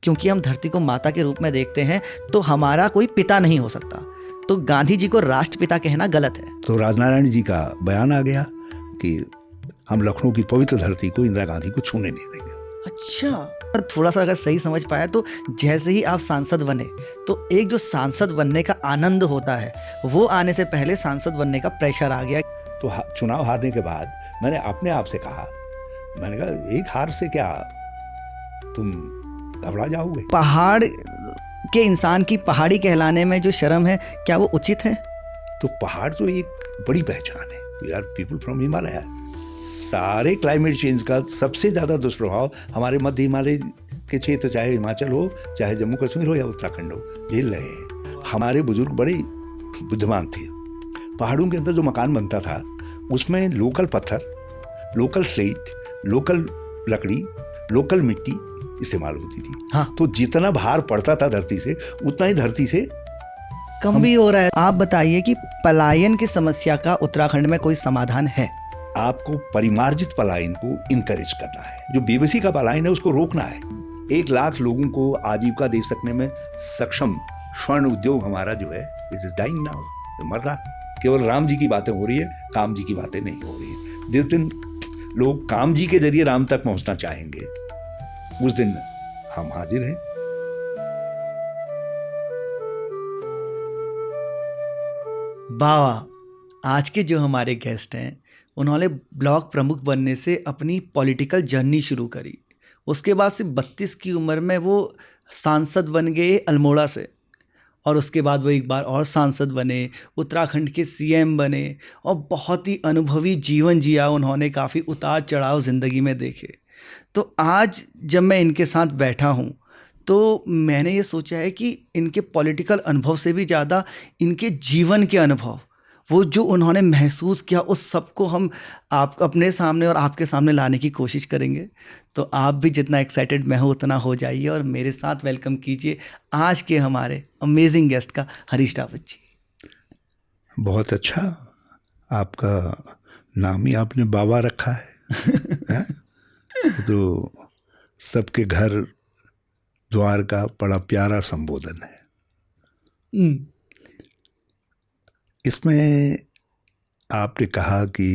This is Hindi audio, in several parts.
क्योंकि हम धरती को माता के रूप में देखते हैं, तो हमारा कोई पिता नहीं हो सकता। तो गांधी जी को राष्ट्रपिता कहना गलत है। तो राजनारायण जी का बयान आ गया कि हम लखनऊ की पवित्र धरती को इंदिरा गांधी को छूने नहीं देंगे। अच्छा, पर थोड़ा सा अगर सही समझ पाया तो जैसे ही आप सांसद बने तो एक जो सांसद बनने का आनंद होता है वो आने से पहले सांसद बनने का प्रेशर आ गया। तो चुनाव हारने के बाद मैंने अपने आप से कहा, मैंने कहा एक हार से क्या तुम घबरा जाओगे? पहाड़ के इंसान की पहाड़ी कहलाने में जो शर्म है, क्या वो उचित है? तो पहाड़ तो एक बड़ी पहचान है। We are people from Himalaya. सारे क्लाइमेट चेंज का सबसे ज़्यादा दुष्प्रभाव हमारे मध्य हिमालय के क्षेत्र, चाहे हिमाचल हो, चाहे जम्मू कश्मीर हो या उत्तराखंड हो, झेल रहे हैं। हमारे बुजुर्ग बड़े बुद्धिमान थे। पहाड़ों के अंदर जो मकान बनता था उसमें लोकल पत्थर, लोकल स्लेट, लोकल लकड़ी, लोकल मिट्टी इस्तेमाल होती थी। हाँ। तो जितना भार पड़ता था धरती से उतना ही धरती से कम भी हो रहा है। आप बताइए कि पलायन की समस्या का उत्तराखंड में कोई समाधान है? आपको परिमार्जित पलायन को इनकरेज करना है। जो बेबसी का पलायन है उसको रोकना है। 1 लाख लोगों को आजीविका दे सकने में सक्षम स्वर्ण उद्योग हमारा जो है इट इज डाइंग नाउ, मर रहा। केवल राम जी की बातें हो रही है, काम जी की बातें नहीं हो रही है। जिस दिन लोग काम जी के जरिए राम तक पहुंचना चाहेंगे उस दिन हम हाजिर हैं। बाबा, आज के जो हमारे गेस्ट हैं उन्होंने ब्लॉक प्रमुख बनने से अपनी पॉलिटिकल जर्नी शुरू करी। उसके बाद सिर्फ 32 की उम्र में वो सांसद बन गए अल्मोड़ा से, और उसके बाद वो एक बार और सांसद बने, उत्तराखंड के सीएम बने और बहुत ही अनुभवी जीवन जिया उन्होंने। काफ़ी उतार चढ़ाव ज़िंदगी में देखे। तो आज जब मैं इनके साथ बैठा हूँ तो मैंने ये सोचा है कि इनके पॉलिटिकल अनुभव से भी ज़्यादा इनके जीवन के अनुभव, वो जो उन्होंने महसूस किया, उस सबको हम आप अपने सामने और आपके सामने लाने की कोशिश करेंगे। तो आप भी जितना एक्साइटेड मैं हूँ उतना हो जाइए और मेरे साथ वेलकम कीजिए आज के हमारे अमेजिंग गेस्ट का हरीश रावत जी। बहुत अच्छा, आपका नाम ही आपने बाबा रखा है। तो सबके घर द्वार का बड़ा प्यारा संबोधन है। इसमें आपने कहा कि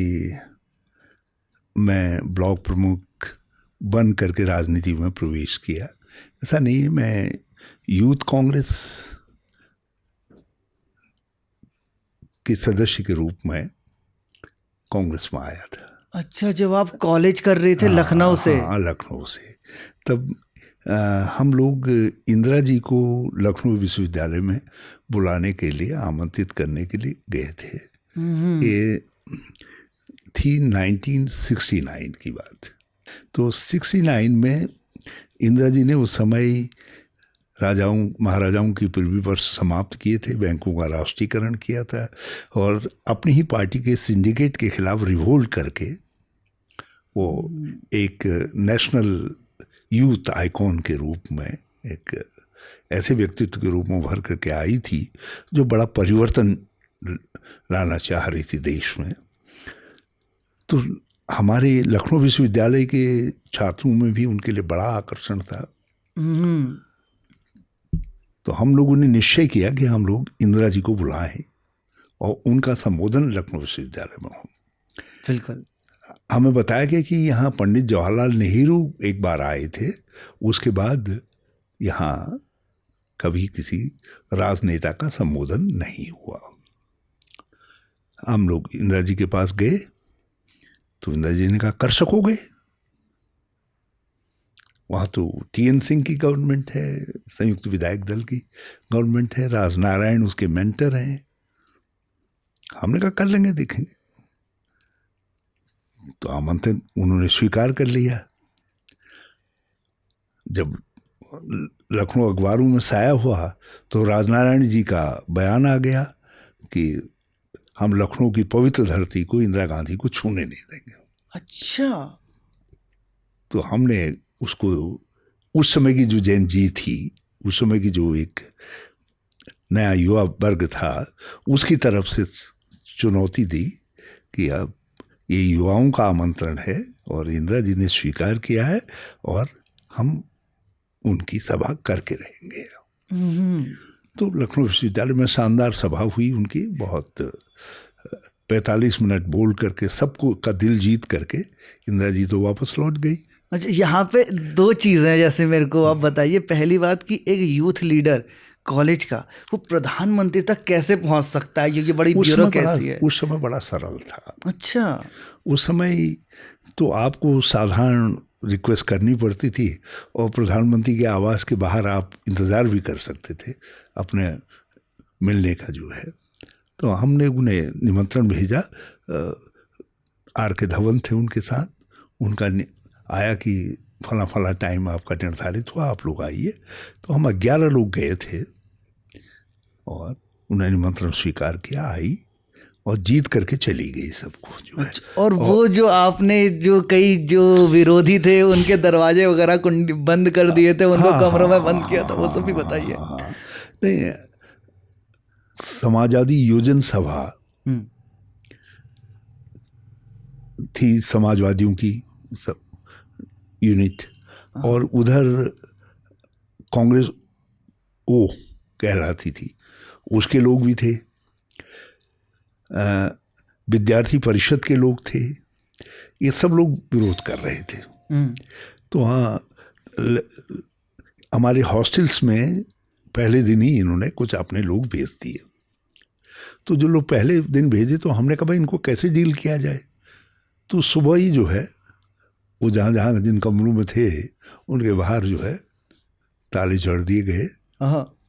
मैं ब्लॉक प्रमुख बन करके राजनीति में प्रवेश किया। ऐसा नहीं है, मैं यूथ कांग्रेस के सदस्य के रूप में कांग्रेस में आया था। अच्छा, जब आप कॉलेज कर रहे थे लखनऊ से? हाँ, लखनऊ से। तब हम लोग इंदिरा जी को लखनऊ विश्वविद्यालय में बुलाने के लिए, आमंत्रित करने के लिए गए थे। ये थी 1969 की बात। तो 69 में इंदिरा जी ने उस समय राजाओं महाराजाओं की पृथ्वी पर समाप्त किए थे, बैंकों का राष्ट्रीयकरण किया था और अपनी ही पार्टी के सिंडिकेट के खिलाफ रिवोल्ट करके वो एक नेशनल यूथ आइकॉन के रूप में, एक ऐसे व्यक्तित्व के रूप में उभर करके आई थी जो बड़ा परिवर्तन लाना चाह रही थी देश में। तो हमारे लखनऊ विश्वविद्यालय के छात्रों में भी उनके लिए बड़ा आकर्षण था। तो हम लोगों ने निश्चय किया कि हम लोग इंदिरा जी को बुलाएं और उनका संबोधन लखनऊ विश्वविद्यालय में हो। बिल्कुल। हमें बताया गया कि यहाँ पंडित जवाहरलाल नेहरू एक बार आए थे, उसके बाद यहाँ कभी किसी राजनेता का संबोधन नहीं हुआ। हम लोग इंदिरा जी के पास गए तो इंदिरा जी ने कहा कर सकोगे। वहाँ तो TN सिंह की गवर्नमेंट है, संयुक्त विधायक दल की गवर्नमेंट है, राजनारायण उसके मेंटर हैं। हमने कहा कर लेंगे, देखेंगे। तो आमंत्रण उन्होंने स्वीकार कर लिया। जब लखनऊ अखबारों में साया हुआ तो राजनारायण जी का बयान आ गया कि हम लखनऊ की पवित्र धरती को इंदिरा गांधी को छूने नहीं देंगे। अच्छा। तो हमने उसको, उस समय की जो जैन जी थी, उस समय की जो एक नया युवा वर्ग था, उसकी तरफ से चुनौती दी कि अब ये युवाओं का आमंत्रण है और इंदिरा जी ने स्वीकार किया है और हम उनकी सभा करके रहेंगे। तो लखनऊ विश्वविद्यालय में शानदार सभा हुई उनकी, बहुत 45 मिनट बोल करके सबको का दिल जीत करके इंदिरा जी तो वापस लौट गई। अच्छा, यहाँ पे दो चीज़ें हैं, जैसे मेरे को आप बताइए। पहली बात कि एक यूथ लीडर कॉलेज का वो प्रधानमंत्री तक कैसे पहुंच सकता है, ये बड़ी ब्यूरोक्रेसी है। उस समय बड़ा सरल था। अच्छा, उस समय तो आपको साधारण रिक्वेस्ट करनी पड़ती थी और प्रधानमंत्री के आवास के बाहर आप इंतज़ार भी कर सकते थे अपने मिलने का जो है। तो हमने उन्हें निमंत्रण भेजा, आर के धवन थे उनके साथ, उनका आया कि फला फला टाइम आपका निर्धारित हुआ, आप लोग आइए। तो हम 11 लोग गए थे और उन्हें निमंत्रण स्वीकार किया, आई और जीत करके चली गई सबको जो है। और वो जो आपने जो कई जो विरोधी थे उनके दरवाजे वगैरह बंद कर दिए थे, उनको कमरों में बंद किया था, वो सब भी बताइए। नहीं, समाजवादी योजन सभा थी समाजवादियों की सब यूनिट, और उधर कांग्रेस ओ कहलाती थी, उसके लोग भी थे, विद्यार्थी परिषद के लोग थे, ये सब लोग विरोध कर रहे थे। तो हाँ, हमारे हॉस्टल्स में पहले दिन ही इन्होंने कुछ अपने लोग भेज दिए। तो जो लोग पहले दिन भेजे तो हमने कहा भाई इनको कैसे डील किया जाए। तो सुबह ही जो है वो जहाँ जहाँ जिन कमरों में थे उनके बाहर जो है ताले चढ़ दिए गए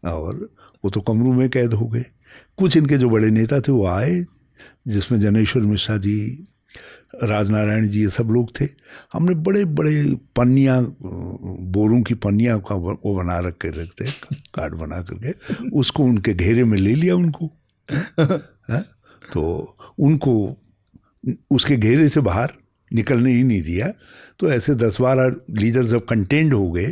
और वो तो कमरों में कैद हो गए। कुछ इनके जो बड़े नेता थे वो आए, जिसमें जनेश्वर मिश्रा जी, राजनारायण जी, ये सब लोग थे। हमने बड़े बड़े पन्नियाँ, बोरों की पन्नियाँ का वो बना रखे रखते, कार्ड बना करके उसको उनके घेरे में ले लिया उनको है? तो उनको उसके घेरे से बाहर निकलने ही नहीं दिया। तो ऐसे 10-12 लीडर जब कंटेंड हो गए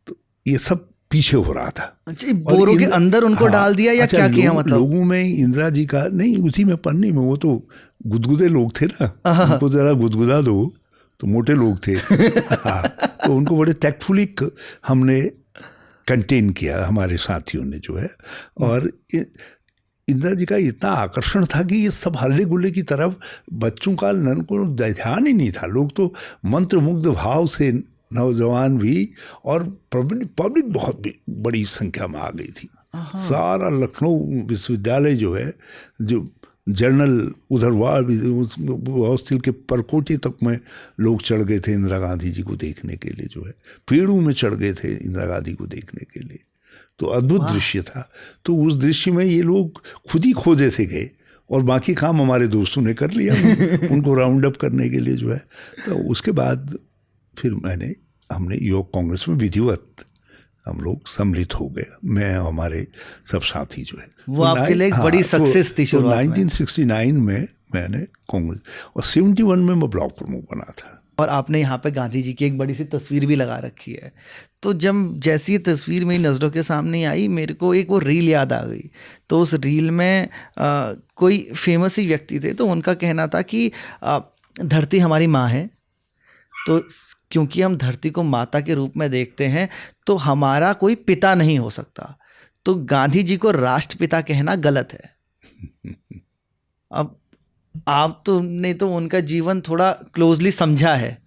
तो ये सब पीछे हो रहा था। अच्छा, बोरों के अंदर उनको डाल दिया या क्या किया? मतलब लोगों में इंदिरा जी का नहीं, उसी में पन्नी में, वो तो गुदगुदे लोग थे ना, उनको जरा गुदगुदा दो, तो मोटे लोग थे तो उनको बड़े टैक्टफुली हमने कंटेन किया हमारे साथियों ने जो है। और इंदिरा जी का इतना आकर्षण था कि ये सब हल्ले गुल्ले की तरफ बच्चों का को ध्यान ही नहीं था। लोग तो मंत्रमुग्ध भाव से, नौजवान भी, और पब्लिक बहुत बड़ी संख्या में आ गई थी। सारा लखनऊ विश्वविद्यालय जो है, जो जर्नल उधर हॉस्टल के परकोटे तक में लोग चढ़ गए थे इंदिरा गांधी जी को देखने के लिए जो है, पेड़ों में चढ़ गए थे इंदिरा गांधी को देखने के लिए। तो अद्भुत दृश्य था। तो उस दृश्य में ये लोग खुद ही खोजे से गए और बाकी काम हमारे दोस्तों ने कर लिया उनको राउंड अप करने के लिए जो है। तो उसके बाद फिर हमने योग कांग्रेस में विधिवत हम लोग सम्मिलित हो गए, मैं और हमारे सब साथी जो है। वो आपके लिए एक बड़ी सक्सेस थी शुरुआत में। 1969 में मैंने कांग्रेस, और 71 में मैं ब्लॉक प्रमुख बना था। और आपने यहाँ पे गांधी जी की एक बड़ी सी तस्वीर भी लगा रखी है। तो जब जैसी ये तस्वीर मेरी नज़रों के सामने आई, मेरे को एक वो रील याद आ गई। तो उस रील में कोई फेमस ही व्यक्ति थे, तो उनका कहना था कि धरती हमारी माँ है, तो क्योंकि हम धरती को माता के रूप में देखते हैं तो हमारा कोई पिता नहीं हो सकता। तो गांधी जी को राष्ट्रपिता कहना गलत है। अब आप तो ने तो उनका जीवन थोड़ा क्लोजली समझा है,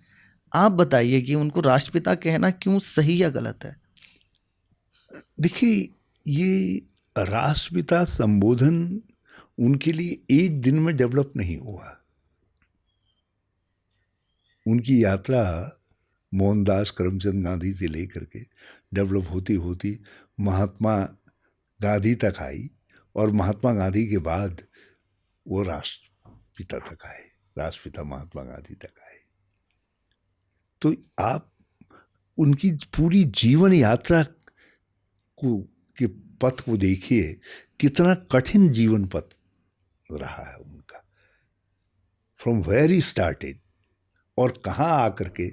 आप बताइए कि उनको राष्ट्रपिता कहना क्यों सही या गलत है? देखिए, ये राष्ट्रपिता संबोधन उनके लिए एक दिन में डेवलप नहीं हुआ। उनकी यात्रा मोहनदास करमचंद गांधी से लेकर के डेवलप होती होती महात्मा गांधी तक आई, और महात्मा गांधी के बाद वो राष्ट्रपिता तक आए, राष्ट्रपिता महात्मा गांधी तक आए। तो आप उनकी पूरी जीवन यात्रा के पथ को देखिए, कितना कठिन जीवन पथ रहा है उनका, फ्रॉम वेयर ही स्टार्टेड, और कहाँ आकर के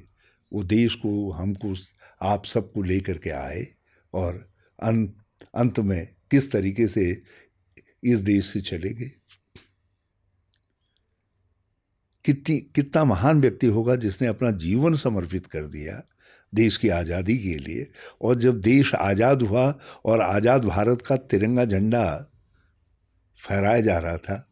वो देश को, हमको, आप सबको लेकर के आए, और अंत में किस तरीके से इस देश से चले गए। कितना महान व्यक्ति होगा जिसने अपना जीवन समर्पित कर दिया देश की आज़ादी के लिए। और जब देश आज़ाद हुआ और आज़ाद भारत का तिरंगा झंडा फहराया जा रहा था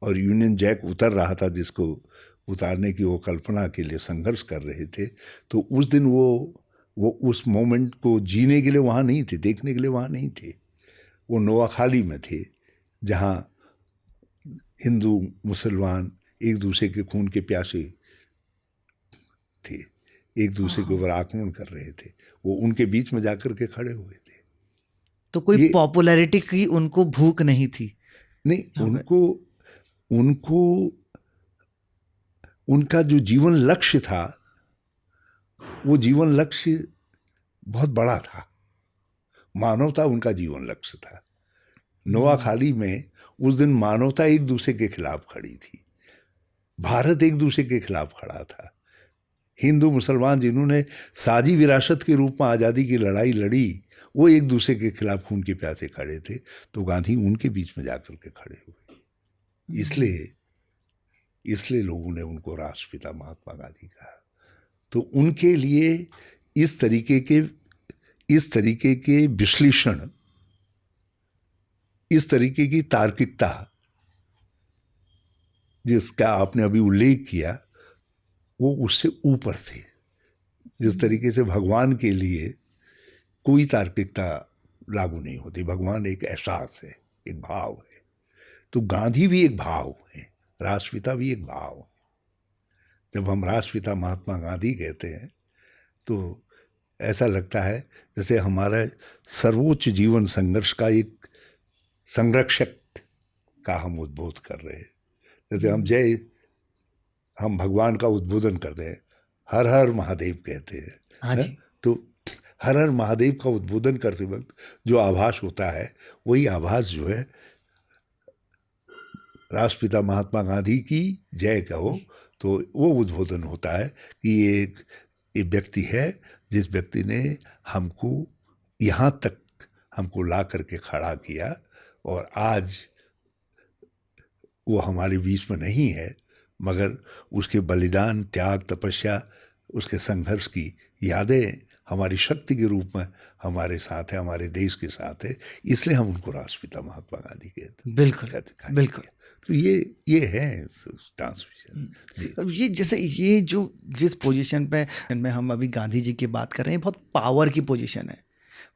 और यूनियन जैक उतर रहा था, जिसको उतारने की वो कल्पना के लिए संघर्ष कर रहे थे, तो उस दिन वो उस मोमेंट को जीने के लिए वहाँ नहीं थे, देखने के लिए वहाँ नहीं थे। वो नोआखाली में थे, जहाँ हिंदू मुसलमान एक दूसरे के खून के प्यासे थे, एक दूसरे के ऊपर आक्रमण कर रहे थे। वो उनके बीच में जाकर के खड़े हुए थे। तो कोई पॉपुलैरिटी की उनको भूख नहीं थी? नहीं, उनको उनका जो जीवन लक्ष्य था, वो जीवन लक्ष्य बहुत बड़ा था। मानवता उनका जीवन लक्ष्य था। नोआखाली में उस दिन मानवता एक दूसरे के खिलाफ खड़ी थी, भारत एक दूसरे के खिलाफ खड़ा था। हिंदू मुसलमान जिन्होंने साझी विरासत के रूप में आज़ादी की लड़ाई लड़ी, वो एक दूसरे के खिलाफ खून के प्यासे खड़े थे। तो गांधी उनके बीच में जाकर के खड़े हुए। इसलिए लोगों ने उनको राष्ट्रपिता महात्मा गांधी कहा। तो उनके लिए इस तरीके के विश्लेषण, इस तरीके की तार्किकता जिसका आपने अभी उल्लेख किया, वो उससे ऊपर थे। जिस तरीके से भगवान के लिए कोई तार्किकता लागू नहीं होती, भगवान एक एहसास है, एक भाव है। तो गांधी भी एक भाव है, राष्ट्रपिता भी एक भाव है। जब हम राष्ट्रपिता महात्मा गांधी कहते हैं तो ऐसा लगता है जैसे हमारा सर्वोच्च जीवन संघर्ष का एक संरक्षक का हम उद्बोध कर रहे हैं। जैसे हम भगवान का उद्बोधन करते हैं, हर हर महादेव कहते हैं। हाँ जी। तो हर हर महादेव का उद्बोधन करते वक्त जो आभास होता है, वही आभास जो है राष्ट्रपिता महात्मा गांधी की जय कहो तो वो उद्बोधन होता है कि ये एक व्यक्ति है जिस व्यक्ति ने हमको यहाँ तक हमको ला करके खड़ा किया, और आज वो हमारे बीच में नहीं है, मगर उसके बलिदान, त्याग, तपस्या, उसके संघर्ष की यादें हमारी शक्ति के रूप में हमारे साथ है, हमारे देश के साथ है। इसलिए हम उनको राष्ट्रपिता महात्मा गांधी कहते हैं। बिल्कुल। तो ये है ट्रांसमिशन। ये जैसे ये जो जिस पोजीशन पे में हम अभी गांधी जी की बात कर रहे हैं, बहुत पावर की पोजीशन है,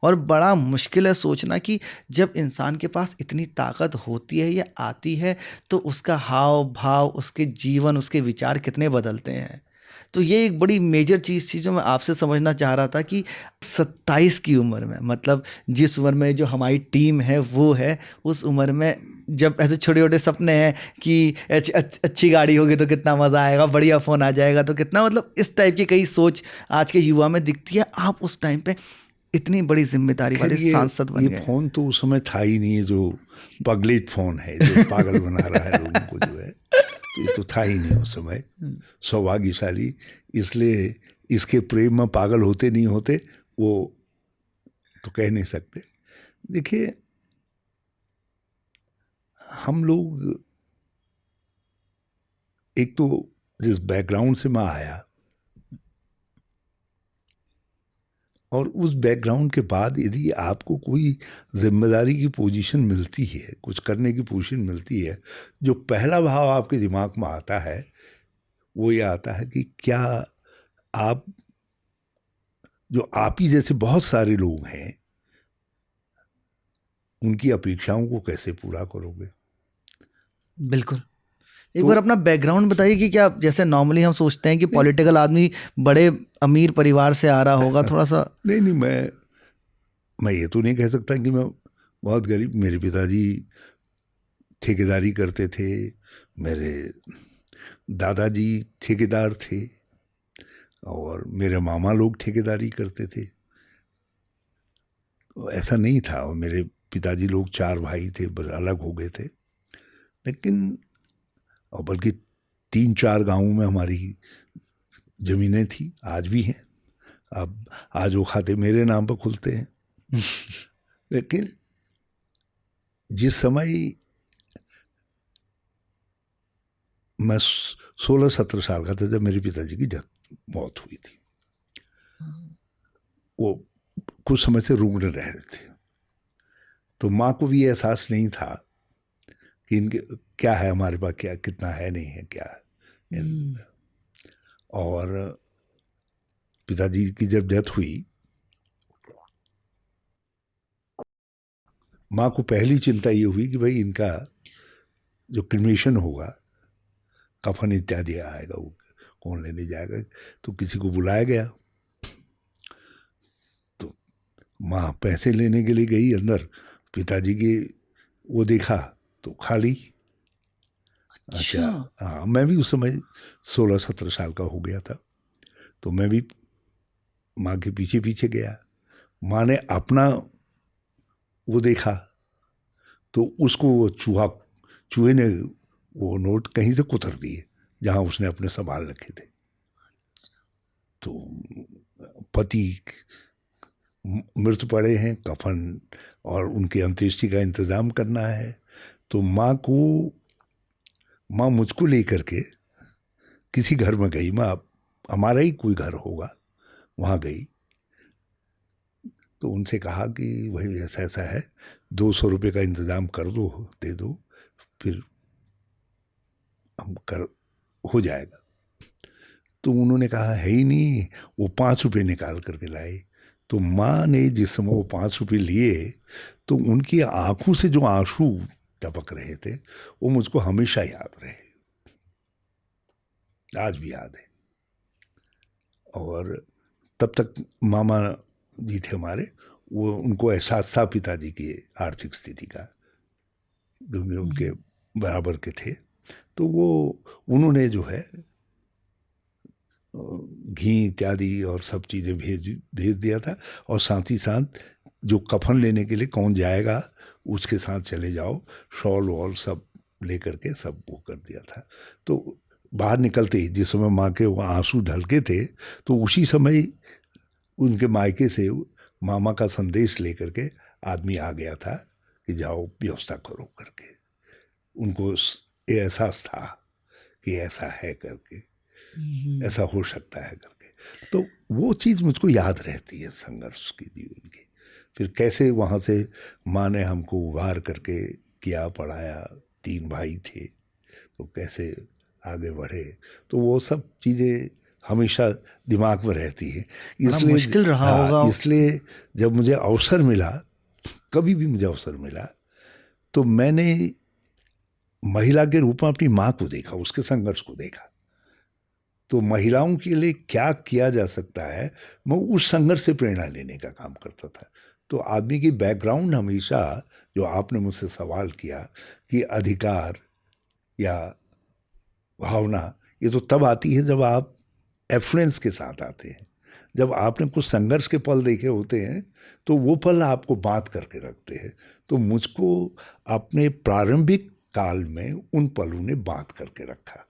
और बड़ा मुश्किल है सोचना कि जब इंसान के पास इतनी ताकत होती है या आती है तो उसका हाव भाव, उसके जीवन, उसके विचार कितने बदलते हैं। तो ये एक बड़ी मेजर चीज़ थी जो मैं आपसे समझना चाह रहा था कि 27 की उम्र में, मतलब जिस उम्र में जो हमारी टीम है वो है, उस उम्र में जब ऐसे छोटे छोटे सपने हैं कि अच्छी गाड़ी होगी तो कितना मज़ा आएगा, बढ़िया फ़ोन आ जाएगा तो कितना, मतलब इस टाइप की कई सोच आज के युवा में दिखती है। आप उस टाइम पे इतनी बड़ी जिम्मेदारी वाले सांसद बन गए। ये फोन तो उस समय था ही नहीं है, जो पगलेट फोन है जो पागल बना रहा है लोगों को, जो है, तो ये तो था ही नहीं उस समय। सौभाग्यशाली इसलिए इसके प्रेम में पागल होते नहीं होते वो तो कह नहीं सकते। देखिए, हम लोग एक तो जिस बैकग्राउंड से मैं आया, और उस बैकग्राउंड के बाद यदि आपको कोई जिम्मेदारी की पोजीशन मिलती है, कुछ करने की पोजीशन मिलती है, जो पहला भाव आपके दिमाग में आता है वो ये आता है कि क्या आप, जो आप ही जैसे बहुत सारे लोग हैं, उनकी अपेक्षाओं को कैसे पूरा करोगे। बिल्कुल। एक बार अपना बैकग्राउंड बताइए कि क्या, जैसे नॉर्मली हम सोचते हैं कि पॉलिटिकल आदमी बड़े अमीर परिवार से आ रहा होगा, थोड़ा सा। नहीं, मैं ये तो नहीं कह सकता कि मैं बहुत गरीब। मेरे पिताजी ठेकेदारी करते थे, मेरे दादाजी ठेकेदार थे, और मेरे मामा लोग ठेकेदारी करते थे। तो ऐसा नहीं था। और मेरे पिताजी लोग 4 भाई थे, अलग हो गए थे, लेकिन और बल्कि 3-4 गांवों में हमारी ज़मीनें थी, आज भी हैं। अब आज वो खाते मेरे नाम पर खुलते हैं। लेकिन जिस समय मैं 16-17 साल का था, जब मेरे पिताजी की मौत हुई थी, वो कुछ समय से रुग्ण रह रहे थे। तो माँ को भी एहसास नहीं था कि इनके क्या है, हमारे पास क्या कितना है, नहीं है क्या है। और पिताजी की जब डेथ हुई, माँ को पहली चिंता ये हुई कि भाई इनका जो क्रिमेशन होगा, कफन इत्यादि आएगा, वो कौन लेने जाएगा। तो किसी को बुलाया गया। तो माँ पैसे लेने के लिए गई अंदर, पिताजी के वो देखा तो खाली। अच्छा, हाँ, मैं भी उस समय 16-17 साल का हो गया था। तो मैं भी माँ के पीछे पीछे गया। माँ ने अपना वो देखा तो उसको वो चूहे ने वो नोट कहीं से कुतर दिए जहाँ उसने अपने सामान रखे थे। तो पति मृत पड़े हैं, कफन और उनकी अंत्येष्टि का इंतज़ाम करना है। तो माँ मुझको लेकर के किसी घर में गई। माँ हमारा ही कोई घर होगा, वहाँ गई। तो उनसे कहा कि वही ऐसा ऐसा है, 200 रुपये का इंतज़ाम कर दो, दे दो, फिर हम कर हो जाएगा। तो उन्होंने कहा है ही नहीं। वो 5 रुपये निकाल करके लाए। तो माँ ने जिस समय वो 5 रुपये लिए तो उनकी आंखों से जो आंसू टपक रहे थे वो मुझको हमेशा याद रहे, आज भी याद है। और तब तक मामा जी थे हमारे, वो उनको एहसास था पिताजी की आर्थिक स्थिति का, क्योंकि उनके बराबर के थे। तो वो उन्होंने जो है घी इत्यादि और सब चीज़ें भेज दिया था। और साथ ही साथ जो कफन लेने के लिए कौन जाएगा उसके साथ चले जाओ, शॉल वॉल सब लेकर के सब वो कर दिया था। तो बाहर निकलते ही जिस समय माँ के वो आंसू ढलके थे तो उसी समय उनके मायके से मामा का संदेश लेकर के आदमी आ गया था कि जाओ व्यवस्था करो करके। उनको ये एहसास था कि ऐसा है करके, ऐसा हो सकता है करके। तो वो चीज़ मुझको याद रहती है संघर्ष की जीवन की। फिर कैसे वहाँ से माँ ने हमको उबार करके किया, पढ़ाया, 3 भाई थे तो कैसे आगे बढ़े, तो वो सब चीज़ें हमेशा दिमाग में रहती है। इसलिए मुश्किल रहा होगा। इसलिए जब मुझे अवसर मिला, कभी भी मुझे अवसर मिला, तो मैंने महिला के रूप में अपनी माँ को देखा, उसके संघर्ष को देखा। तो महिलाओं के लिए क्या किया जा सकता है, मैं उस संघर्ष से प्रेरणा लेने का काम करता था। तो आदमी की बैकग्राउंड हमेशा, जो आपने मुझसे सवाल किया कि अधिकार या भावना, ये तो तब आती है जब आप एफ्लुएंस के साथ आते हैं, जब आपने कुछ संघर्ष के पल देखे होते हैं तो वो पल आपको बात करके रखते हैं। तो मुझको अपने प्रारंभिक काल में उन पलों ने बात करके रखा।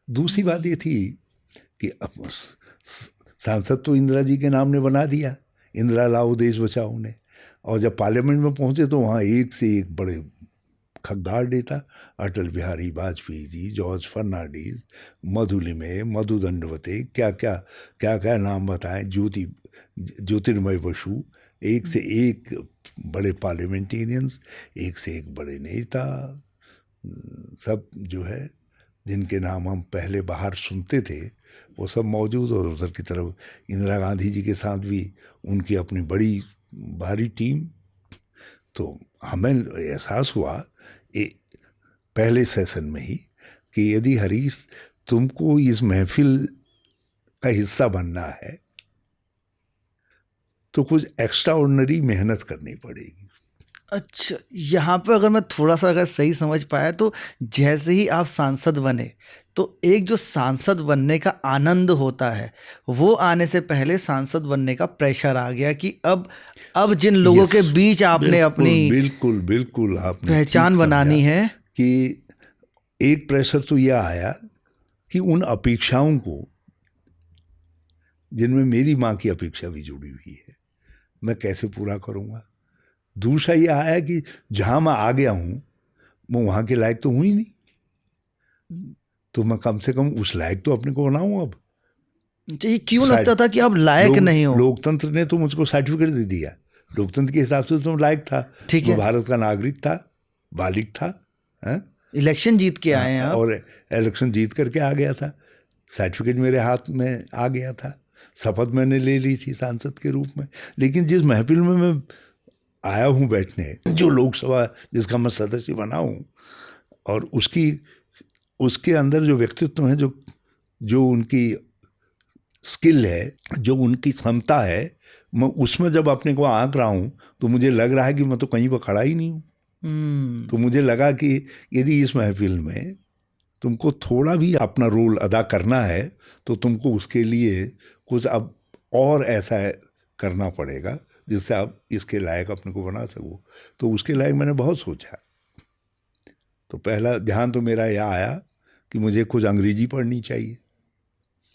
दूसरी बात ये थी कि अब सांसद तो इंदिरा जी के नाम ने बना दिया, इंदिरा लाओ देश बचाओ ने। और जब पार्लियामेंट में पहुंचे तो वहाँ एक से एक बड़े खग्गार नेता, अटल बिहारी वाजपेयी जी, जॉर्ज फर्नांडिस, मधुलिमे, मधु दंडवते, क्या क्या नाम बताएं, ज्योतिर्मय बसु, एक से एक बड़े पार्लियामेंटेरियंस, एक से एक बड़े नेता, सब जो है जिनके नाम हम पहले बाहर सुनते थे वो सब मौजूद। और उधर की तरफ इंदिरा गांधी जी के साथ भी उनकी अपनी बड़ी भारी टीम। तो हमें एहसास हुआ पहले सेशन में ही कि यदि हरीश तुमको इस महफिल का हिस्सा बनना है तो कुछ एक्स्ट्रा ऑर्डिनरी मेहनत करनी पड़ेगी। अच्छा, यहाँ पे अगर मैं थोड़ा सा अगर सही समझ पाया तो जैसे ही आप सांसद बने तो एक जो सांसद बनने का आनंद होता है वो आने से पहले सांसद बनने का प्रेशर आ गया कि अब जिन लोगों के बीच आपने अपनी बिल्कुल आपने पहचान बनानी है कि एक प्रेशर तो यह आया कि उन अपेक्षाओं को, जिनमें मेरी माँ की अपेक्षा भी जुड़ी हुई है, मैं कैसे पूरा करूँगा। दूसरा यह आया कि जहाँ मैं आ गया हूँ मैं वहाँ के लायक तो हूँ ही नहीं, तो मैं कम से कम उस लायक तो अपने को बनाऊँ अब। ये क्यों लगता था कि आप लायक नहीं हो? लोकतंत्र ने तो मुझको सर्टिफिकेट दे दिया, लोकतंत्र के हिसाब से तो लायक था, ठीक मैं है, भारत का नागरिक था, बालिग था, हैं? इलेक्शन जीत के आए हैं आप। और इलेक्शन जीत करके आ गया था, सर्टिफिकेट मेरे हाथ में आ गया था, शपथ मैंने ले ली थी सांसद के रूप में। लेकिन जिस महफिल में मैं आया हूँ बैठने, जो लोकसभा जिसका मैं सदस्य बना हूँ, और उसके अंदर जो व्यक्तित्व है, जो उनकी स्किल है, जो उनकी क्षमता है, मैं उसमें जब अपने को आंक रहा हूँ तो मुझे लग रहा है कि मैं तो कहीं पर खड़ा ही नहीं हूँ। तो मुझे लगा कि यदि इस महफिल में तुमको थोड़ा भी अपना रोल अदा करना है तो तुमको उसके लिए कुछ अब और ऐसा करना पड़ेगा जिससे आप इसके लायक अपने को बना सको। तो उसके लायक मैंने बहुत सोचा। तो पहला ध्यान तो मेरा यह आया कि मुझे कुछ अंग्रेजी पढ़नी चाहिए,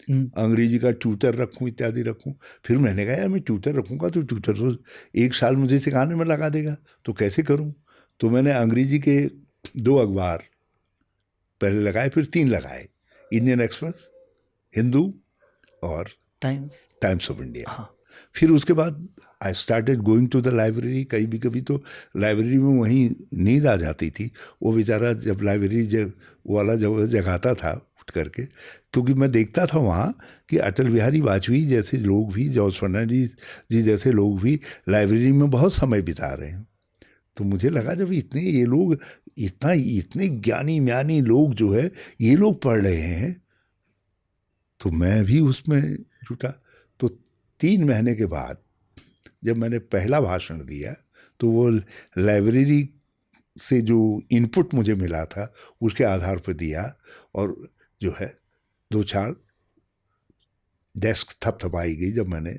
अंग्रेजी का ट्यूटर रखूं, इत्यादि रखूं। फिर मैंने कहा यार मैं ट्यूटर रखूंगा तो ट्यूटर तो 1 साल मुझे सिखाने में लगा देगा, तो कैसे करूं। तो मैंने अंग्रेजी के 2 अखबार पहले लगाए, फिर 3 लगाए, इंडियन एक्सप्रेस, हिंदू और टाइम्स ऑफ इंडिया। फिर उसके बाद I started going to the library. कभी तो लाइब्रेरी में वहीं नींद आ जाती थी। वो बेचारा जब लाइब्रेरी वाला जब जगाता था उठ करके, क्योंकि मैं देखता था वहाँ कि अटल बिहारी वाजपेयी जैसे लोग भी, जॉर्ज फर्नांडिस जी जैसे लोग भी लाइब्रेरी में बहुत समय बिता रहे हैं। तो मुझे लगा जब ये लोग इतने ज्ञानी म्यानी लोग जो है ये लोग पढ़ रहे हैं तो मैं भी उसमें जुटा। तो 3 महीने के बाद जब मैंने पहला भाषण दिया तो वो लाइब्रेरी से जो इनपुट मुझे मिला था उसके आधार पर दिया, और जो है 2-4 डेस्क थपथपाई गई जब मैंने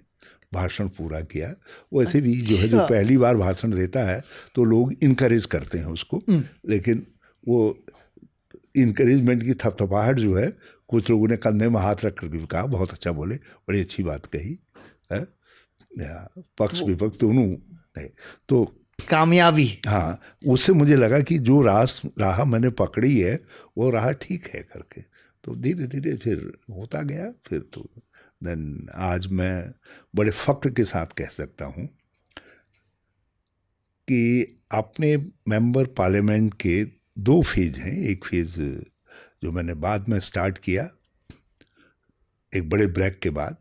भाषण पूरा किया। वैसे भी जो है, जो पहली बार भाषण देता है तो लोग इनकरेज करते हैं उसको, लेकिन वो इनकरेजमेंट की थपथपाहट जो है, कुछ लोगों ने कंधे में हाथ रख करके कहा बहुत अच्छा बोले, बड़ी अच्छी बात कही है, पक्ष विपक्ष दोनों नहीं। तो कामयाबी, हाँ, उससे मुझे लगा कि जो राह मैंने पकड़ी है वो राह ठीक है करके। तो धीरे धीरे फिर होता गया। फिर तो देन आज मैं बड़े फख्र के साथ कह सकता हूँ कि अपने मेंबर पार्लियामेंट के 2 फेज हैं। एक फेज जो मैंने बाद में स्टार्ट किया एक बड़े ब्रेक के बाद,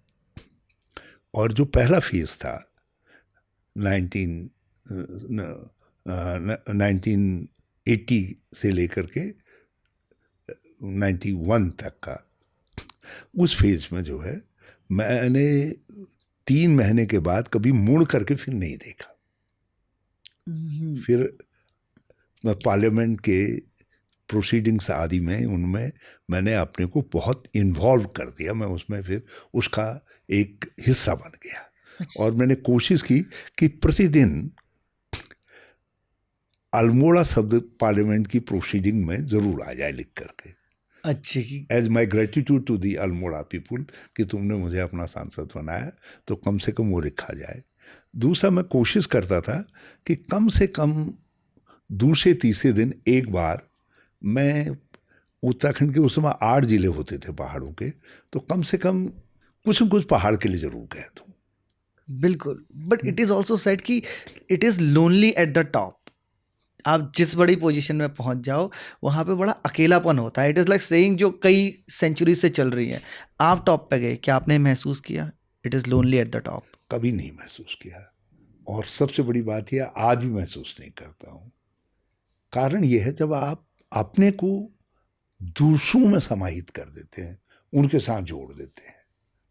और जो पहला फेज था 1980 से लेकर के 91 तक का, उस फेज में जो है मैंने 3 महीने के बाद कभी मुड़ करके फिर नहीं देखा। फिर मैं पार्लियामेंट के प्रोसीडिंग्स आदि में उनमें मैंने अपने को बहुत इन्वॉल्व कर दिया। मैं उसमें फिर उसका एक हिस्सा बन गया। और मैंने कोशिश की कि प्रतिदिन अल्मोड़ा शब्द पार्लियामेंट की प्रोसीडिंग में जरूर आ जाए लिख करके, अच्छी, as my gratitude to the Almora people कि तुमने मुझे अपना सांसद बनाया, तो कम से कम वो लिखा जाए। दूसरा, मैं कोशिश करता था कि कम से कम दूसरे तीसरे दिन एक बार मैं उत्तराखंड के उस समय 8 जिले होते थे पहाड़ों के, तो कम से कम कुछ न कुछ पहाड़ के लिए जरूर गया था। बिल्कुल, but it is also said कि it is lonely at the top. आप जिस बड़ी पोजीशन में पहुंच जाओ वहाँ पे बड़ा अकेलापन होता है। इट इज़ लाइक सेइंग जो कई सेंचुरी से चल रही है। आप टॉप पे गए, क्या आपने महसूस किया it is lonely at the top? कभी नहीं महसूस किया, और सबसे बड़ी बात यह आज भी महसूस नहीं करता हूँ। कारण यह है, जब आप अपने को दूसरों में समाहित कर देते हैं, उनके साथ जोड़ देते हैं,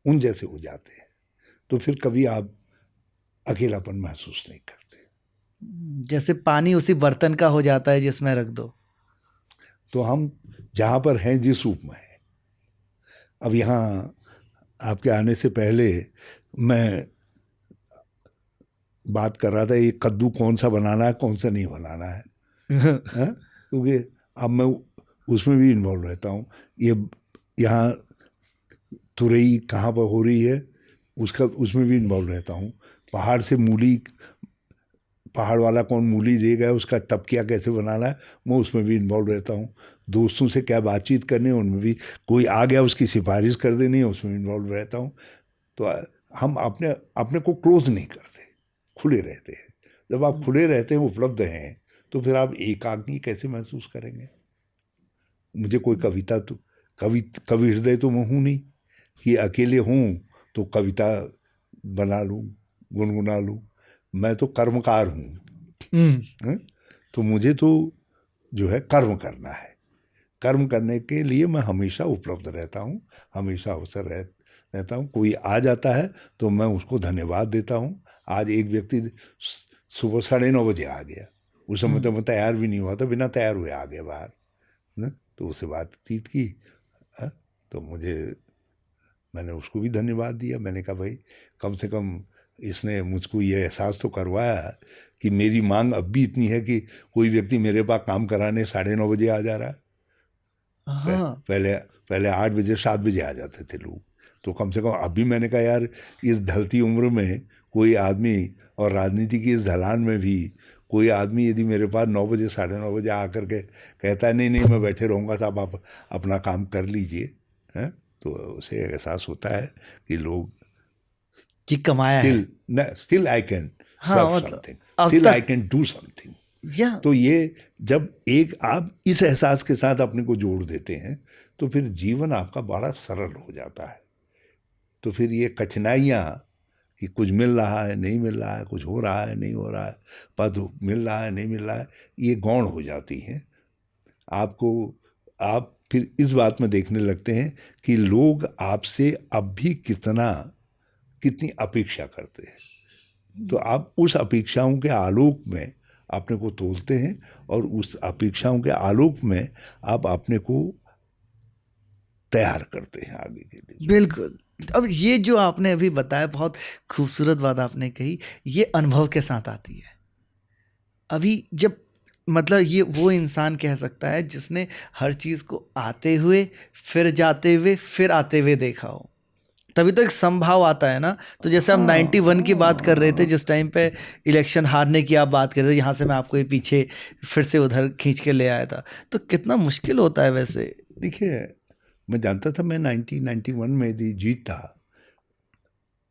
उन जैसे हो जाते हैं, तो फिर कभी आप अकेलापन महसूस नहीं करते। जैसे पानी उसी बर्तन का हो जाता है जिसमें रख दो। तो हम जहाँ पर हैं जिस रूप में हैं, अब यहाँ आपके आने से पहले मैं बात कर रहा था ये कद्दू कौन सा बनाना है कौन सा नहीं बनाना है, क्योंकि अब मैं उसमें भी इन्वॉल्व रहता हूँ। ये यहाँ तुरई कहाँ पर हो रही है उसमें भी इन्वॉल्व रहता हूँ। पहाड़ से मूली पहाड़ वाला कौन मूली देगा, उसका टपकिया कैसे बनाना है, मैं उसमें भी इन्वॉल्व रहता हूँ। दोस्तों से क्या बातचीत करनी है उनमें भी, कोई आ गया उसकी सिफारिश कर देनी है उसमें इन्वॉल्व रहता हूँ। तो हम अपने अपने को क्लोज नहीं करते, खुले रहते हैं। जब आप खुले रहते हैं, उपलब्ध हैं, तो फिर आप एकाकी कैसे महसूस करेंगे। मुझे कोई कविता तो कवि हृदय तो मैं हूँ नहीं कि अकेले हूँ तो कविता बना लूँ, गुनगुना लूँ। मैं तो कर्मकार हूँ। तो मुझे तो जो है कर्म करना है। कर्म करने के लिए मैं हमेशा उपलब्ध रहता हूँ, हमेशा अवसर रहता हूँ। कोई आ जाता है तो मैं उसको धन्यवाद देता हूँ। आज एक व्यक्ति सुबह 9:30 बजे आ गया, उस समय तो मैं तैयार भी नहीं हुआ था, बिना तैयार हुए आ गया बाहर न? तो उससे बातचीत की। तो मैंने उसको भी धन्यवाद दिया। मैंने कहा भाई कम से कम इसने मुझको ये एहसास तो करवाया कि मेरी मांग अब भी इतनी है कि कोई व्यक्ति मेरे पास काम कराने 9:30 बजे आ जा रहा है। पहले 8 बजे 7 बजे आ जाते थे लोग। तो कम से कम अभी मैंने कहा यार, इस ढलती उम्र में कोई आदमी, और राजनीति की इस ढलान में भी कोई आदमी यदि मेरे पास 9 बजे 9:30 बजे आकर के कहता है नहीं नहीं मैं बैठे रहूँगा, साहब आप अपना काम कर लीजिए, हैं, तो उसे एहसास होता है कि लोग कि कमाया है। स्टिल आई कैन हाँ, सर्व मतलब समथिंग, अब स्टिल आई तक कैन डू समथिंग। या तो ये जब एक आप इस एहसास के साथ अपने को जोड़ देते हैं तो फिर जीवन आपका बड़ा सरल हो जाता है। तो फिर ये कठिनाइयाँ कि कुछ मिल रहा है नहीं मिल रहा है, कुछ हो रहा है नहीं हो रहा है, पद मिल रहा है नहीं मिल रहा है, ये गौण हो जाती हैं आपको। आप फिर इस बात में देखने लगते हैं कि लोग आपसे अब भी कितनी अपेक्षा करते हैं। तो आप उस अपेक्षाओं के आलोक में अपने को तोलते हैं, और उस अपेक्षाओं के आलोक में आप अपने को तैयार करते हैं आगे के लिए। बिल्कुल। अब ये जो आपने अभी बताया, बहुत खूबसूरत बात आपने कही, ये अनुभव के साथ आती है। अभी जब मतलब ये वो इंसान कह सकता है जिसने हर चीज़ को आते हुए, फिर जाते हुए, फिर आते हुए देखा हो, तभी तो एक संभाव आता है ना। तो जैसे हम 91 की बात कर रहे थे, जिस टाइम पे इलेक्शन हारने की आप बात कर रहे थे, यहाँ से मैं आपको ये पीछे फिर से उधर खींच के ले आया था, तो कितना मुश्किल होता है वैसे। देखिए, मैं जानता था मैं 1991 में यदि जीता,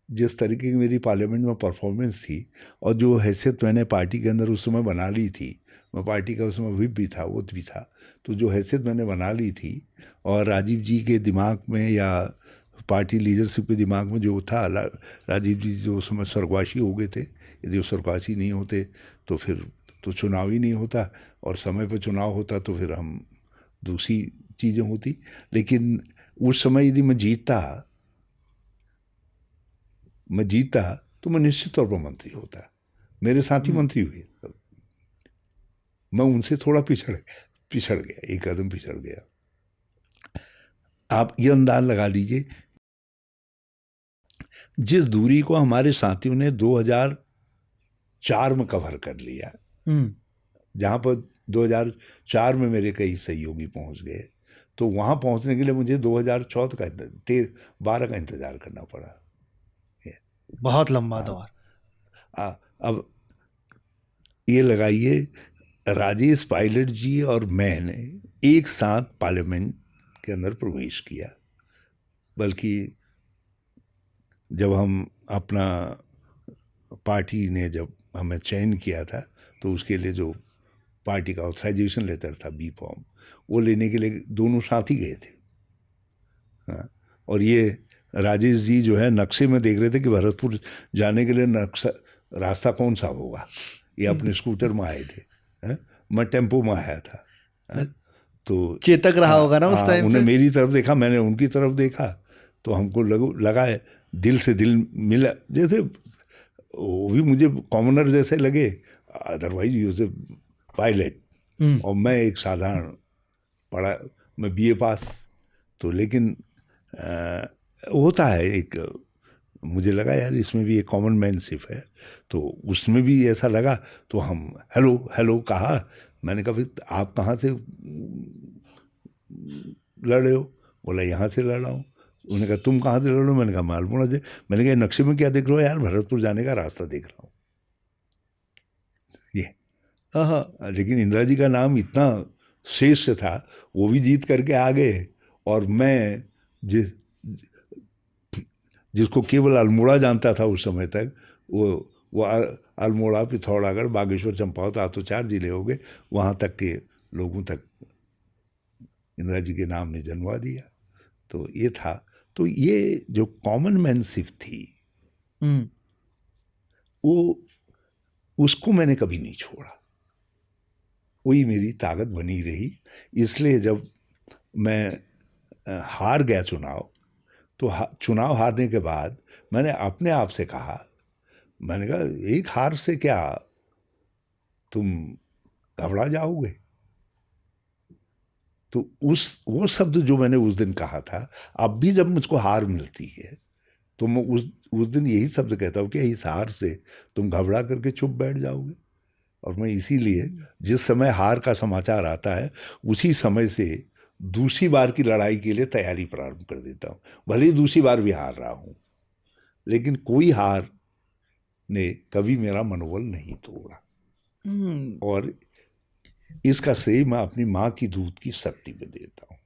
जिस तरीके की मेरी पार्लियामेंट में परफॉर्मेंस थी और जो हैसियत मैंने पार्टी के अंदर उस समय बना ली थी, मैं पार्टी का उस समय व्हिप भी था, वोट भी था, तो जो हैसियत मैंने बना ली थी, और राजीव जी के दिमाग में या पार्टी लीडरशिप के दिमाग में जो था, राजीव जी जो उस समय स्वर्गवासी हो गए थे, यदि वो स्वर्गवासी नहीं होते तो फिर तो चुनाव ही नहीं होता, और समय पर चुनाव होता तो फिर हम दूसरी चीज़ें होती। लेकिन उस समय यदि मैं जीतता तो मैं निश्चित तौर पर मंत्री होता। मेरे साथी मंत्री हुए, मैं उनसे थोड़ा पिछड़ गया, एक कदम पिछड़ गया। आप ये अंदाज लगा लीजिए, जिस दूरी को हमारे साथियों ने 2004 में कवर कर लिया, जहाँ पर 2004 में मेरे कई सहयोगी पहुँच गए, तो वहाँ पहुँचने के लिए मुझे 2014 का 12 का इंतज़ार करना पड़ा। बहुत लंबा दौर। अब ये लगाइए, राजेश पायलट जी और मैंने एक साथ पार्लियामेंट के अंदर प्रवेश किया। बल्कि जब हम अपना पार्टी ने जब हमें चयन किया था, तो उसके लिए जो पार्टी का ऑथराइजेशन लेटर था, बी फॉर्म, वो लेने के लिए दोनों साथ ही गए थे। हाँ, और ये राजेश जी जो है नक्शे में देख रहे थे कि भरतपुर जाने के लिए रास्ता कौन सा होगा। ये अपने स्कूटर में आए थे, मैं टेम्पो में आया था। तो चेतक रहा होगा ना उस टाइम पे। उन्हें मेरी तरफ देखा, मैंने उनकी तरफ देखा, तो हमको लगा है दिल से दिल मिला, जैसे वो भी मुझे कॉमनर जैसे लगे, अदरवाइज यूज पायलट, और मैं एक साधारण पढ़ा, मैं बीए पास। तो लेकिन होता है एक, मुझे लगा यार इसमें भी एक कॉमन मैनशिप है, तो उसमें भी ऐसा लगा। तो हम हेलो हेलो कहा। मैंने कहा फिर आप कहाँ से लड़ रहे हो? बोला यहाँ से लड़ रहा हूँ। उन्होंने कहा तुम कहाँ से लड़ रहे हो? मैंने कहा मालपुरा से। मैंने कहा नक्शे में क्या देख रहे हो? यार भरतपुर जाने का रास्ता देख रहा हूँ। हाँ। लेकिन इंदिरा जी का नाम इतना श्रेष्ठ था, वो भी जीत करके आ गए, और मैं जिसको केवल अल्मोड़ा जानता था उस समय तक, वो अल्मोड़ा, पिथौरागढ़, बागेश्वर, चंपावत, आज तो 4 जिले हो गए, वहाँ तक के लोगों तक इंदिरा जी के नाम ने जन्मा दिया। तो ये था। तो ये जो कॉमन मैनशिप थी, वो उसको मैंने कभी नहीं छोड़ा, वही मेरी ताकत बनी रही। इसलिए जब मैं हार गया चुनाव, तो चुनाव हारने के बाद मैंने अपने आप से कहा, मैंने कहा एक हार से क्या तुम घबरा जाओगे? तो वो शब्द जो मैंने उस दिन कहा था, अब भी जब मुझको हार मिलती है तो मैं उस दिन यही शब्द कहता हूँ कि इस हार से तुम घबरा करके चुप बैठ जाओगे। और मैं इसीलिए जिस समय हार का समाचार आता है, उसी समय से दूसरी बार की लड़ाई के लिए तैयारी प्रारंभ कर देता हूँ। भले ही दूसरी बार भी हार रहा हूँ, लेकिन कोई हार ने कभी मेरा मनोबल नहीं तोड़ा। और इसका श्रेय मैं अपनी माँ की दूध की शक्ति पे देता हूँ।